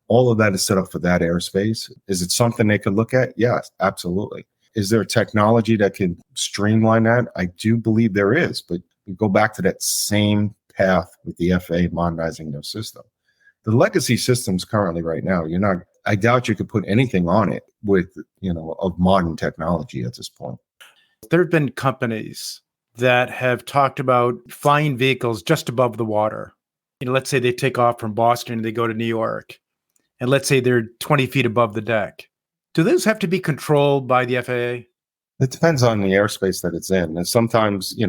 All of that is set up for that airspace. Is it something they could look at? Yes, absolutely. Is there technology that can streamline that? I do believe there is, but we go back to that same path with the FAA modernizing their system. The legacy systems currently right now, I doubt you could put anything on it with, of modern technology at this point. There have been companies that have talked about flying vehicles just above the water. Let's say they take off from Boston and they go to New York, and let's say they're 20 feet above the deck. Do those have to be controlled by the FAA? It depends on the airspace that it's in. And sometimes, we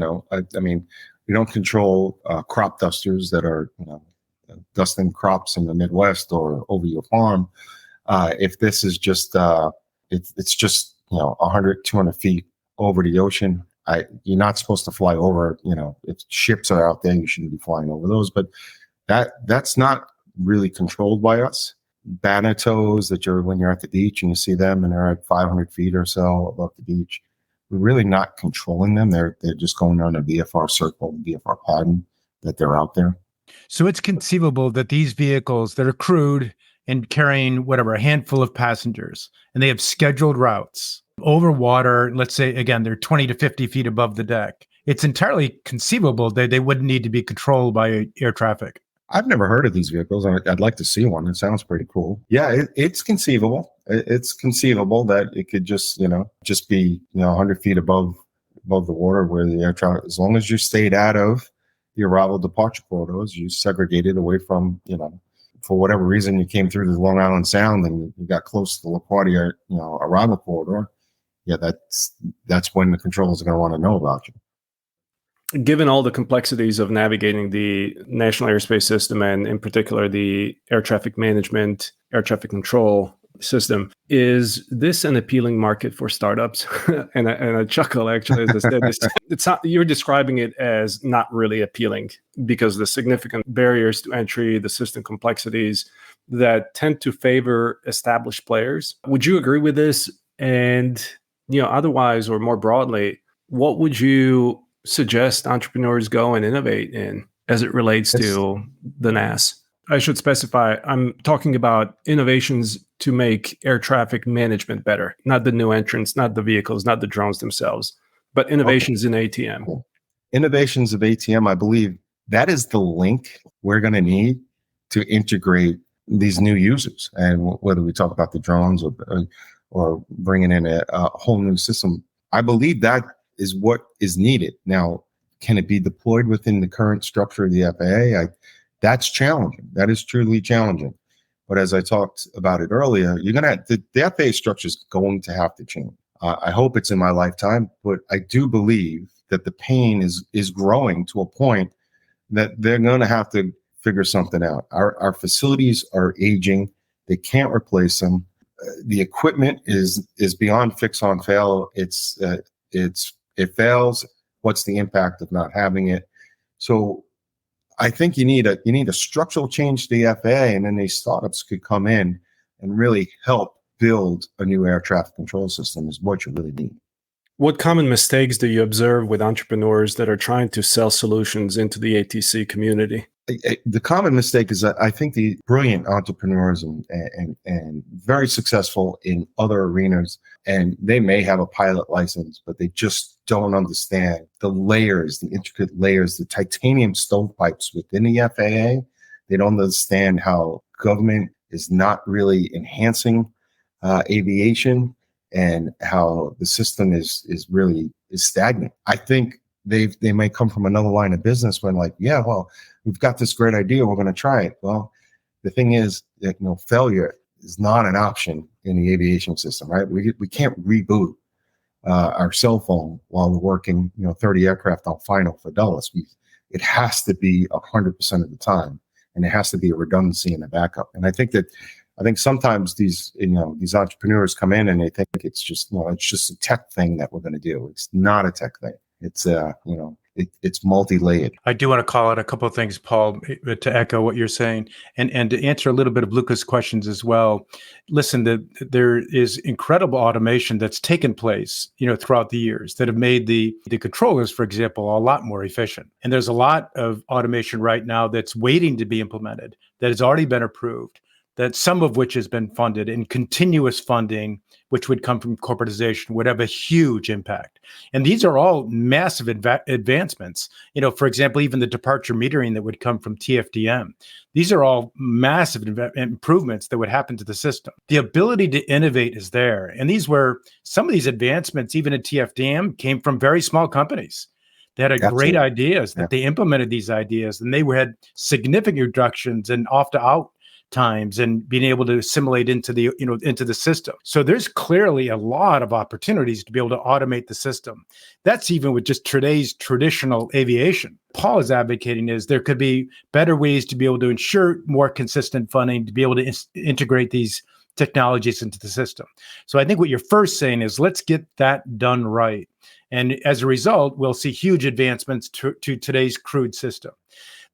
don't control crop dusters that are, dusting crops in the Midwest or over your farm. If this is just, it's just, 100, 200 feet over the ocean, you're not supposed to fly over, if ships are out there, you shouldn't be flying over those. But that's not really controlled by us. Banatos when you're at the beach and you see them and they're at 500 feet or so above the beach, we're really not controlling them. They're just going on a VFR circle, VFR pattern that they're out there. So it's conceivable that these vehicles that are crewed and carrying a handful of passengers, and they have scheduled routes over water, let's say, again, they're 20 to 50 feet above the deck. It's entirely conceivable that they wouldn't need to be controlled by air traffic. I've never heard of these vehicles. I'd like to see one. It sounds pretty cool. Yeah, it's conceivable. It's conceivable that it could just be 100 feet above the water where the air traffic, as long as you stayed out of the arrival departure corridors, you segregated away from, for whatever reason you came through the Long Island Sound and you got close to the LaGuardia, arrival corridor. Yeah, that's when the controllers are going to want to know about you. Given all the complexities of navigating the national airspace system and in particular the air traffic management, air traffic control system. Is this an appealing market for startups? and I chuckle, actually, as I said. It's not, you're describing it as not really appealing because the significant barriers to entry, the system complexities that tend to favor established players. Would you agree with this? And, otherwise, or more broadly, what would you suggest entrepreneurs go and innovate in as it relates to the NAS? I should specify, I'm talking about innovations to make air traffic management better, not the new entrants, not the vehicles, not the drones themselves, but innovations in ATM. Innovations of ATM, I believe that is the link we're going to need to integrate these new users. And whether we talk about the drones or bringing in a whole new system, I believe that is what is needed. Now, can it be deployed within the current structure of the FAA? That's challenging. That is truly challenging. But as I talked about it earlier, the FAA structure is going to have to change. I hope it's in my lifetime, but I do believe that the pain is growing to a point that they're going to have to figure something out. Our facilities are aging. They can't replace them. The equipment is beyond fix on fail. It fails. What's the impact of not having it? So I think you need a structural change to the FAA, and then these startups could come in and really help build a new air traffic control system is what you really need. What common mistakes do you observe with entrepreneurs that are trying to sell solutions into the ATC community? The common mistake is that I think the brilliant entrepreneurs and very successful in other arenas, and they may have a pilot license, but they just don't understand the layers, the intricate layers, the titanium stovepipes within the FAA. They don't understand how government is not really enhancing aviation and how the system is stagnant. I think they may come from another line of business when we've got this great idea, we're going to try it. Well, the thing is that, failure is not an option in the aviation system, right? We can't reboot our cell phone while we're working, 30 aircraft on final for Dulles. It has to be 100% of the time, and there has to be a redundancy in the backup. And I think sometimes these entrepreneurs come in and they think it's just a tech thing that we're going to do. It's not a tech thing. It's it's multi-layered. I do want to call out a couple of things, Paul, to echo what you're saying, and to answer a little bit of Luca's questions as well. Listen, there is incredible automation that's taken place, throughout the years that have made the controllers, for example, a lot more efficient. And there's a lot of automation right now that's waiting to be implemented, that has already been approved, that some of which has been funded, and continuous funding, which would come from corporatization, would have a huge impact. And these are all massive advancements. For example, even the departure metering that would come from TFDM. These are all massive improvements that would happen to the system. The ability to innovate is there. And some of these advancements, even at TFDM, came from very small companies. They had great ideas that they implemented these ideas, and they had significant reductions in off-to-out times and being able to assimilate into the system. So there's clearly a lot of opportunities to be able to automate the system. That's even with just today's traditional aviation. Paul is advocating is there could be better ways to be able to ensure more consistent funding, to be able to integrate these technologies into the system. So I think what you're first saying is let's get that done right. And as a result, we'll see huge advancements to today's crude system.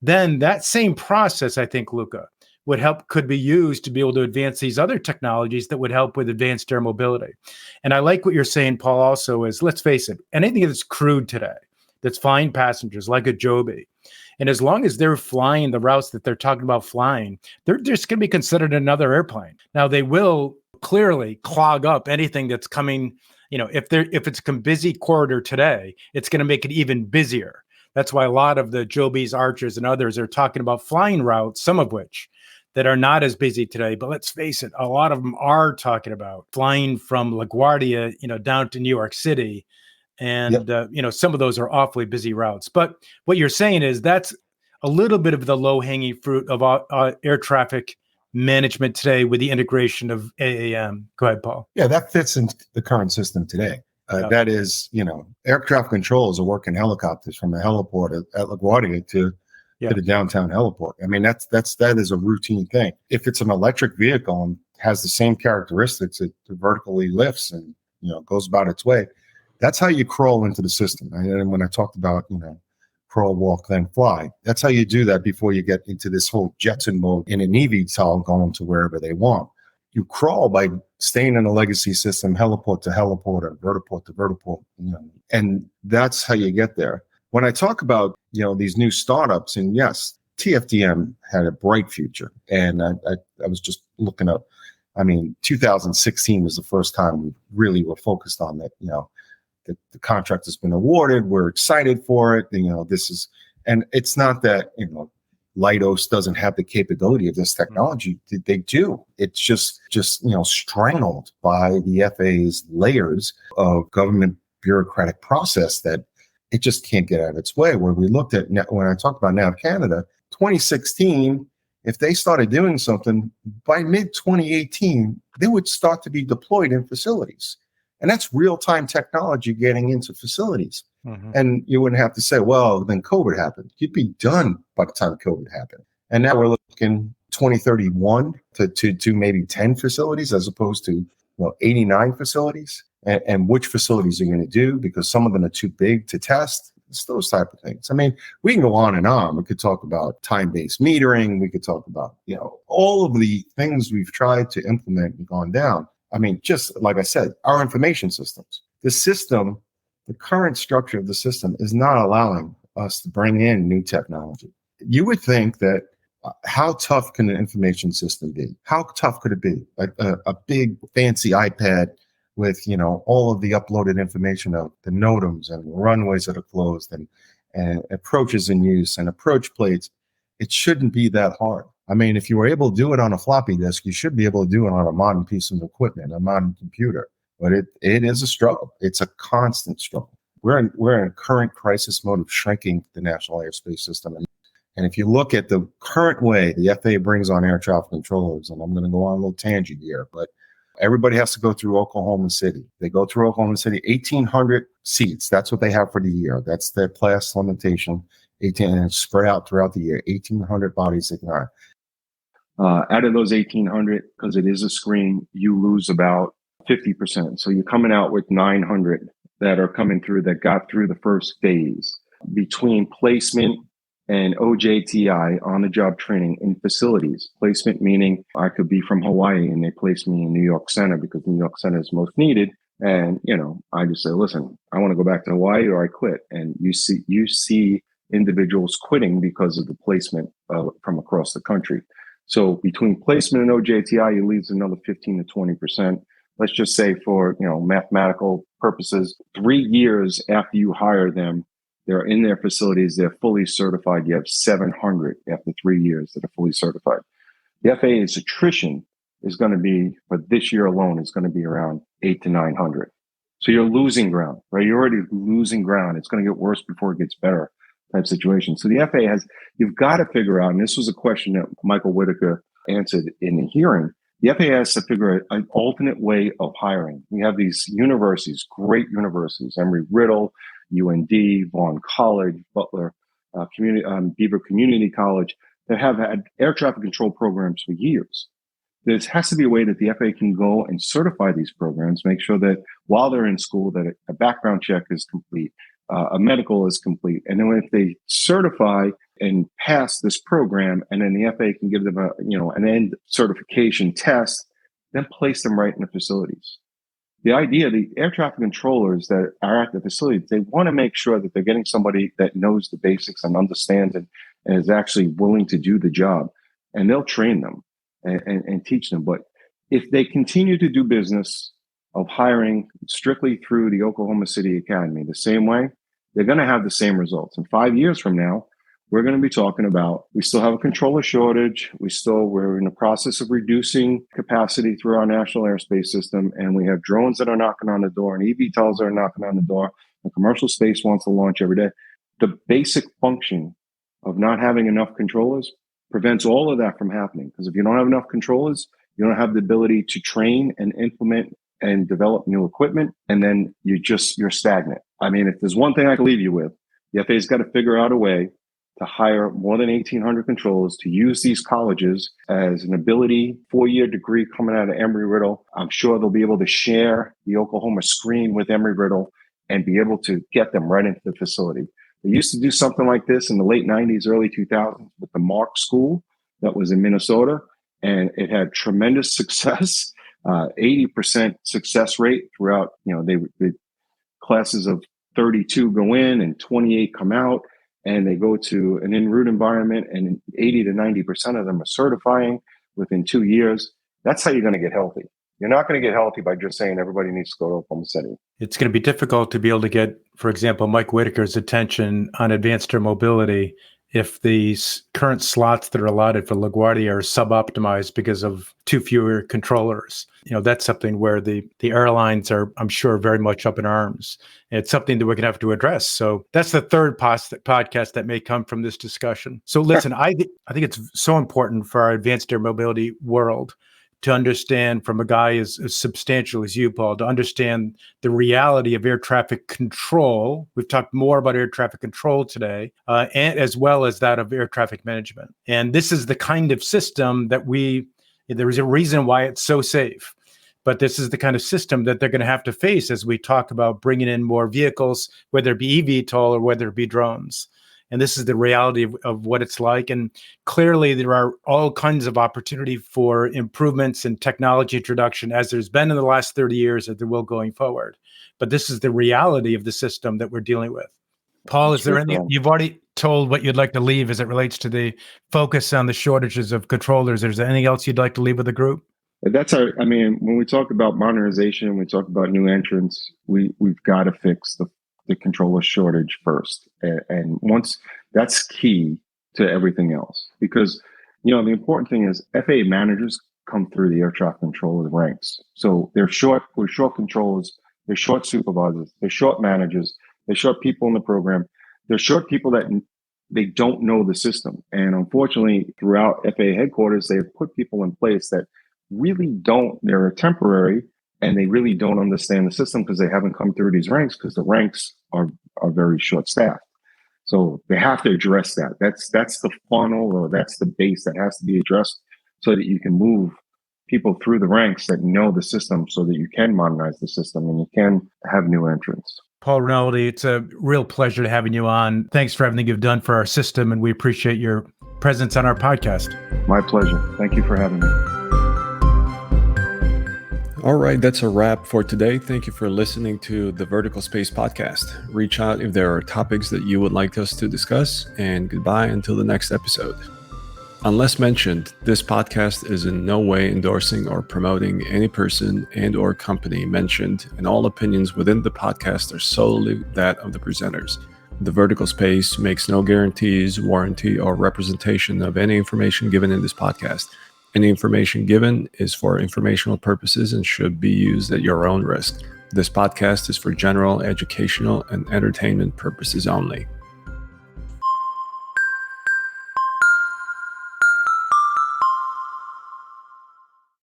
Then that same process, I think, Luca, could be used to be able to advance these other technologies that would help with advanced air mobility. And I like what you're saying, Paul, also is, let's face it, anything that's crude today, that's flying passengers like a Joby, and as long as they're flying the routes that they're talking about flying, they're just going to be considered another airplane. Now, they will clearly clog up anything that's coming, if it's a busy corridor today, it's going to make it even busier. That's why a lot of the Jobys, Archers, and others are talking about flying routes, some of which that are not as busy today. But let's face it, a lot of them are talking about flying from LaGuardia, down to New York City. And, some of those are awfully busy routes. But what you're saying is that's a little bit of the low-hanging fruit of air traffic management today with the integration of AAM. Go ahead, Paul. Yeah, that fits in the current system today. That is, air traffic controls are working helicopters from the heliport at LaGuardia to the downtown heliport. I mean, that is a routine thing. If it's an electric vehicle and has the same characteristics. It vertically lifts and, goes about its way. That's how you crawl into the system. And when I talked about, crawl, walk, then fly, that's how you do that before you get into this whole Jetson mode in an eVTOL going to wherever they want. You crawl by staying in a legacy system, heliport to heliport or vertiport to vertiport, and that's how you get there. When I talk about, these new startups, and yes, TFDM had a bright future. And I was just looking up, 2016 was the first time we really were focused on that, the contract has been awarded. We're excited for it. And it's not that, Leidos doesn't have the capability of this technology. They do. It's just strangled by the FAA's layers of government bureaucratic process that it just can't get out of its way. Where we looked at, when I talked about Nav Canada, 2016, if they started doing something by mid 2018, they would start to be deployed in facilities. And that's real-time technology getting into facilities. Mm-hmm. And you wouldn't have to say, well, then COVID happened. You'd be done by the time COVID happened. And now we're looking 2031 to maybe 10 facilities as opposed to 89 facilities. And which facilities are you going to do? Because some of them are too big to test. It's those type of things. We can go on and on. We could talk about time-based metering. We could talk about, all of the things we've tried to implement and gone down. Just like I said, our information systems, the current structure of the system is not allowing us to bring in new technology. You would think that how tough can an information system be? How tough could it be? Like a big fancy iPad with, all of the uploaded information of the NOTAMs and runways that are closed and approaches in use and approach plates. It shouldn't be that hard. If you were able to do it on a floppy disk, you should be able to do it on a modern piece of equipment, a modern computer. But it is a struggle. It's a constant struggle. We're in a current crisis mode of shrinking the national airspace system. And if you look at the current way the FAA brings on air traffic controllers, and I'm going to go on a little tangent here, but everybody has to go through Oklahoma City. They go through Oklahoma City, 1,800 seats. That's what they have for the year. That's their class limitation. 18, and it's spread out throughout the year. 1,800 bodies they can hire. Out of those 1,800, because it is a screen, you lose about 50%. So you're coming out with 900 that are coming through that got through the first phase. Between placement and OJTI, on-the-job training in facilities. Placement meaning I could be from Hawaii and they place me in New York Center because New York Center is most needed. And, I just say, listen, I want to go back to Hawaii or I quit. And you see individuals quitting because of the placement from across the country. So between placement and OJTI, it leaves another 15 to 20%. Let's just say for, mathematical purposes, 3 years after you hire them, they're in their facilities, they're fully certified. You have 700 after 3 years that are fully certified. The FAA's attrition is going to be, for this year alone, is going to be around 800 to 900. So you're losing ground, right? You're already losing ground. It's going to get worse before it gets better type situation. So the FAA you've got to figure out, and this was a question that Michael Whitaker answered in the hearing, the FAA has to figure out an alternate way of hiring. We have these universities, great universities, Embry-Riddle, UND, Vaughn College, Butler, Beaver Community College, that have had air traffic control programs for years. There has to be a way that the FAA can go and certify these programs, make sure that while they're in school, that a background check is complete, a medical is complete. And then if they certify and pass this program, and then the FAA can give them an end certification test, then place them right in the facilities. The idea, the air traffic controllers that are at the facility, they want to make sure that they're getting somebody that knows the basics and understands it and is actually willing to do the job. And they'll train them and teach them. But if they continue to do business of hiring strictly through the Oklahoma City Academy the same way, they're going to have the same results. And 5 years from now, we're going to be talking about, we still have a controller shortage. We're in the process of reducing capacity through our national airspace system. And we have drones that are knocking on the door and eVTOLs that are knocking on the door. The commercial space wants to launch every day. The basic function of not having enough controllers prevents all of that from happening. Because if you don't have enough controllers, you don't have the ability to train and implement and develop new equipment. And then you're stagnant. If there's one thing I can leave you with, the FAA's got to figure out a way to hire more than 1,800 controllers to use these colleges as an ability, 4-year degree coming out of Embry-Riddle. I'm sure they'll be able to share the Oklahoma screen with Embry-Riddle and be able to get them right into the facility. They used to do something like this in the late 90s, early 2000s with the Mark School that was in Minnesota, and it had tremendous success, 80% success rate throughout. The classes of 32 go in and 28 come out, and they go to an en route environment, and 80 to 90% of them are certifying within 2 years. That's how you're going to get healthy. You're not going to get healthy by just saying everybody needs to go to Oklahoma City. It's going to be difficult to be able to get, for example, Mike Whitaker's attention on advanced air mobility if these current slots that are allotted for LaGuardia are suboptimized because of too fewer controllers. That's something where the airlines are, I'm sure, very much up in arms. It's something that we're going to have to address. So that's the third podcast that may come from this discussion. So listen, I think it's so important for our advanced air mobility world to understand, from a guy as substantial as you, Paul, to understand the reality of air traffic control. We've talked more about air traffic control today, and as well as that of air traffic management. And this is the kind of system that there is a reason why it's so safe. But this is the kind of system that they're going to have to face as we talk about bringing in more vehicles, whether it be eVTOL or whether it be drones. And this is the reality of what it's like. And clearly, there are all kinds of opportunity for improvements in technology introduction, as there's been in the last 30 years, that there will going forward. But this is the reality of the system that we're dealing with. Paul, is there anything you've already told what you'd like to leave as it relates to the focus on the shortages of controllers? Is there anything else you'd like to leave with the group? When we talk about modernization, we talk about new entrants, we've got to fix the controller shortage first. And once that's key to everything else, because, the important thing is FAA managers come through the air traffic controller ranks. So we're short controllers, they're short supervisors, they're short managers, they're short people in the program. They're short people that they don't know the system. And unfortunately, throughout FAA headquarters, they've put people in place that really don't, they're temporary, and they really don't understand the system because they haven't come through these ranks, because the ranks are very short staffed. So they have to address that. That's the funnel, or that's the base that has to be addressed, so that you can move people through the ranks that know the system, so that you can modernize the system and you can have new entrants. Paul Rinaldi, it's a real pleasure having you on. Thanks for everything you've done for our system, and we appreciate your presence on our podcast. My pleasure. Thank you for having me. All right, that's a wrap for today. Thank you for listening to the Vertical Space Podcast. Reach out if there are topics that you would like us to discuss, and goodbye until the next episode. Unless mentioned, this podcast is in no way endorsing or promoting any person and or company mentioned, and all opinions within the podcast are solely that of the presenters. The Vertical Space makes no guarantees, warranty, or representation of any information given in this podcast. Any information given is for informational purposes and should be used at your own risk. This podcast is for general, educational, and entertainment purposes only.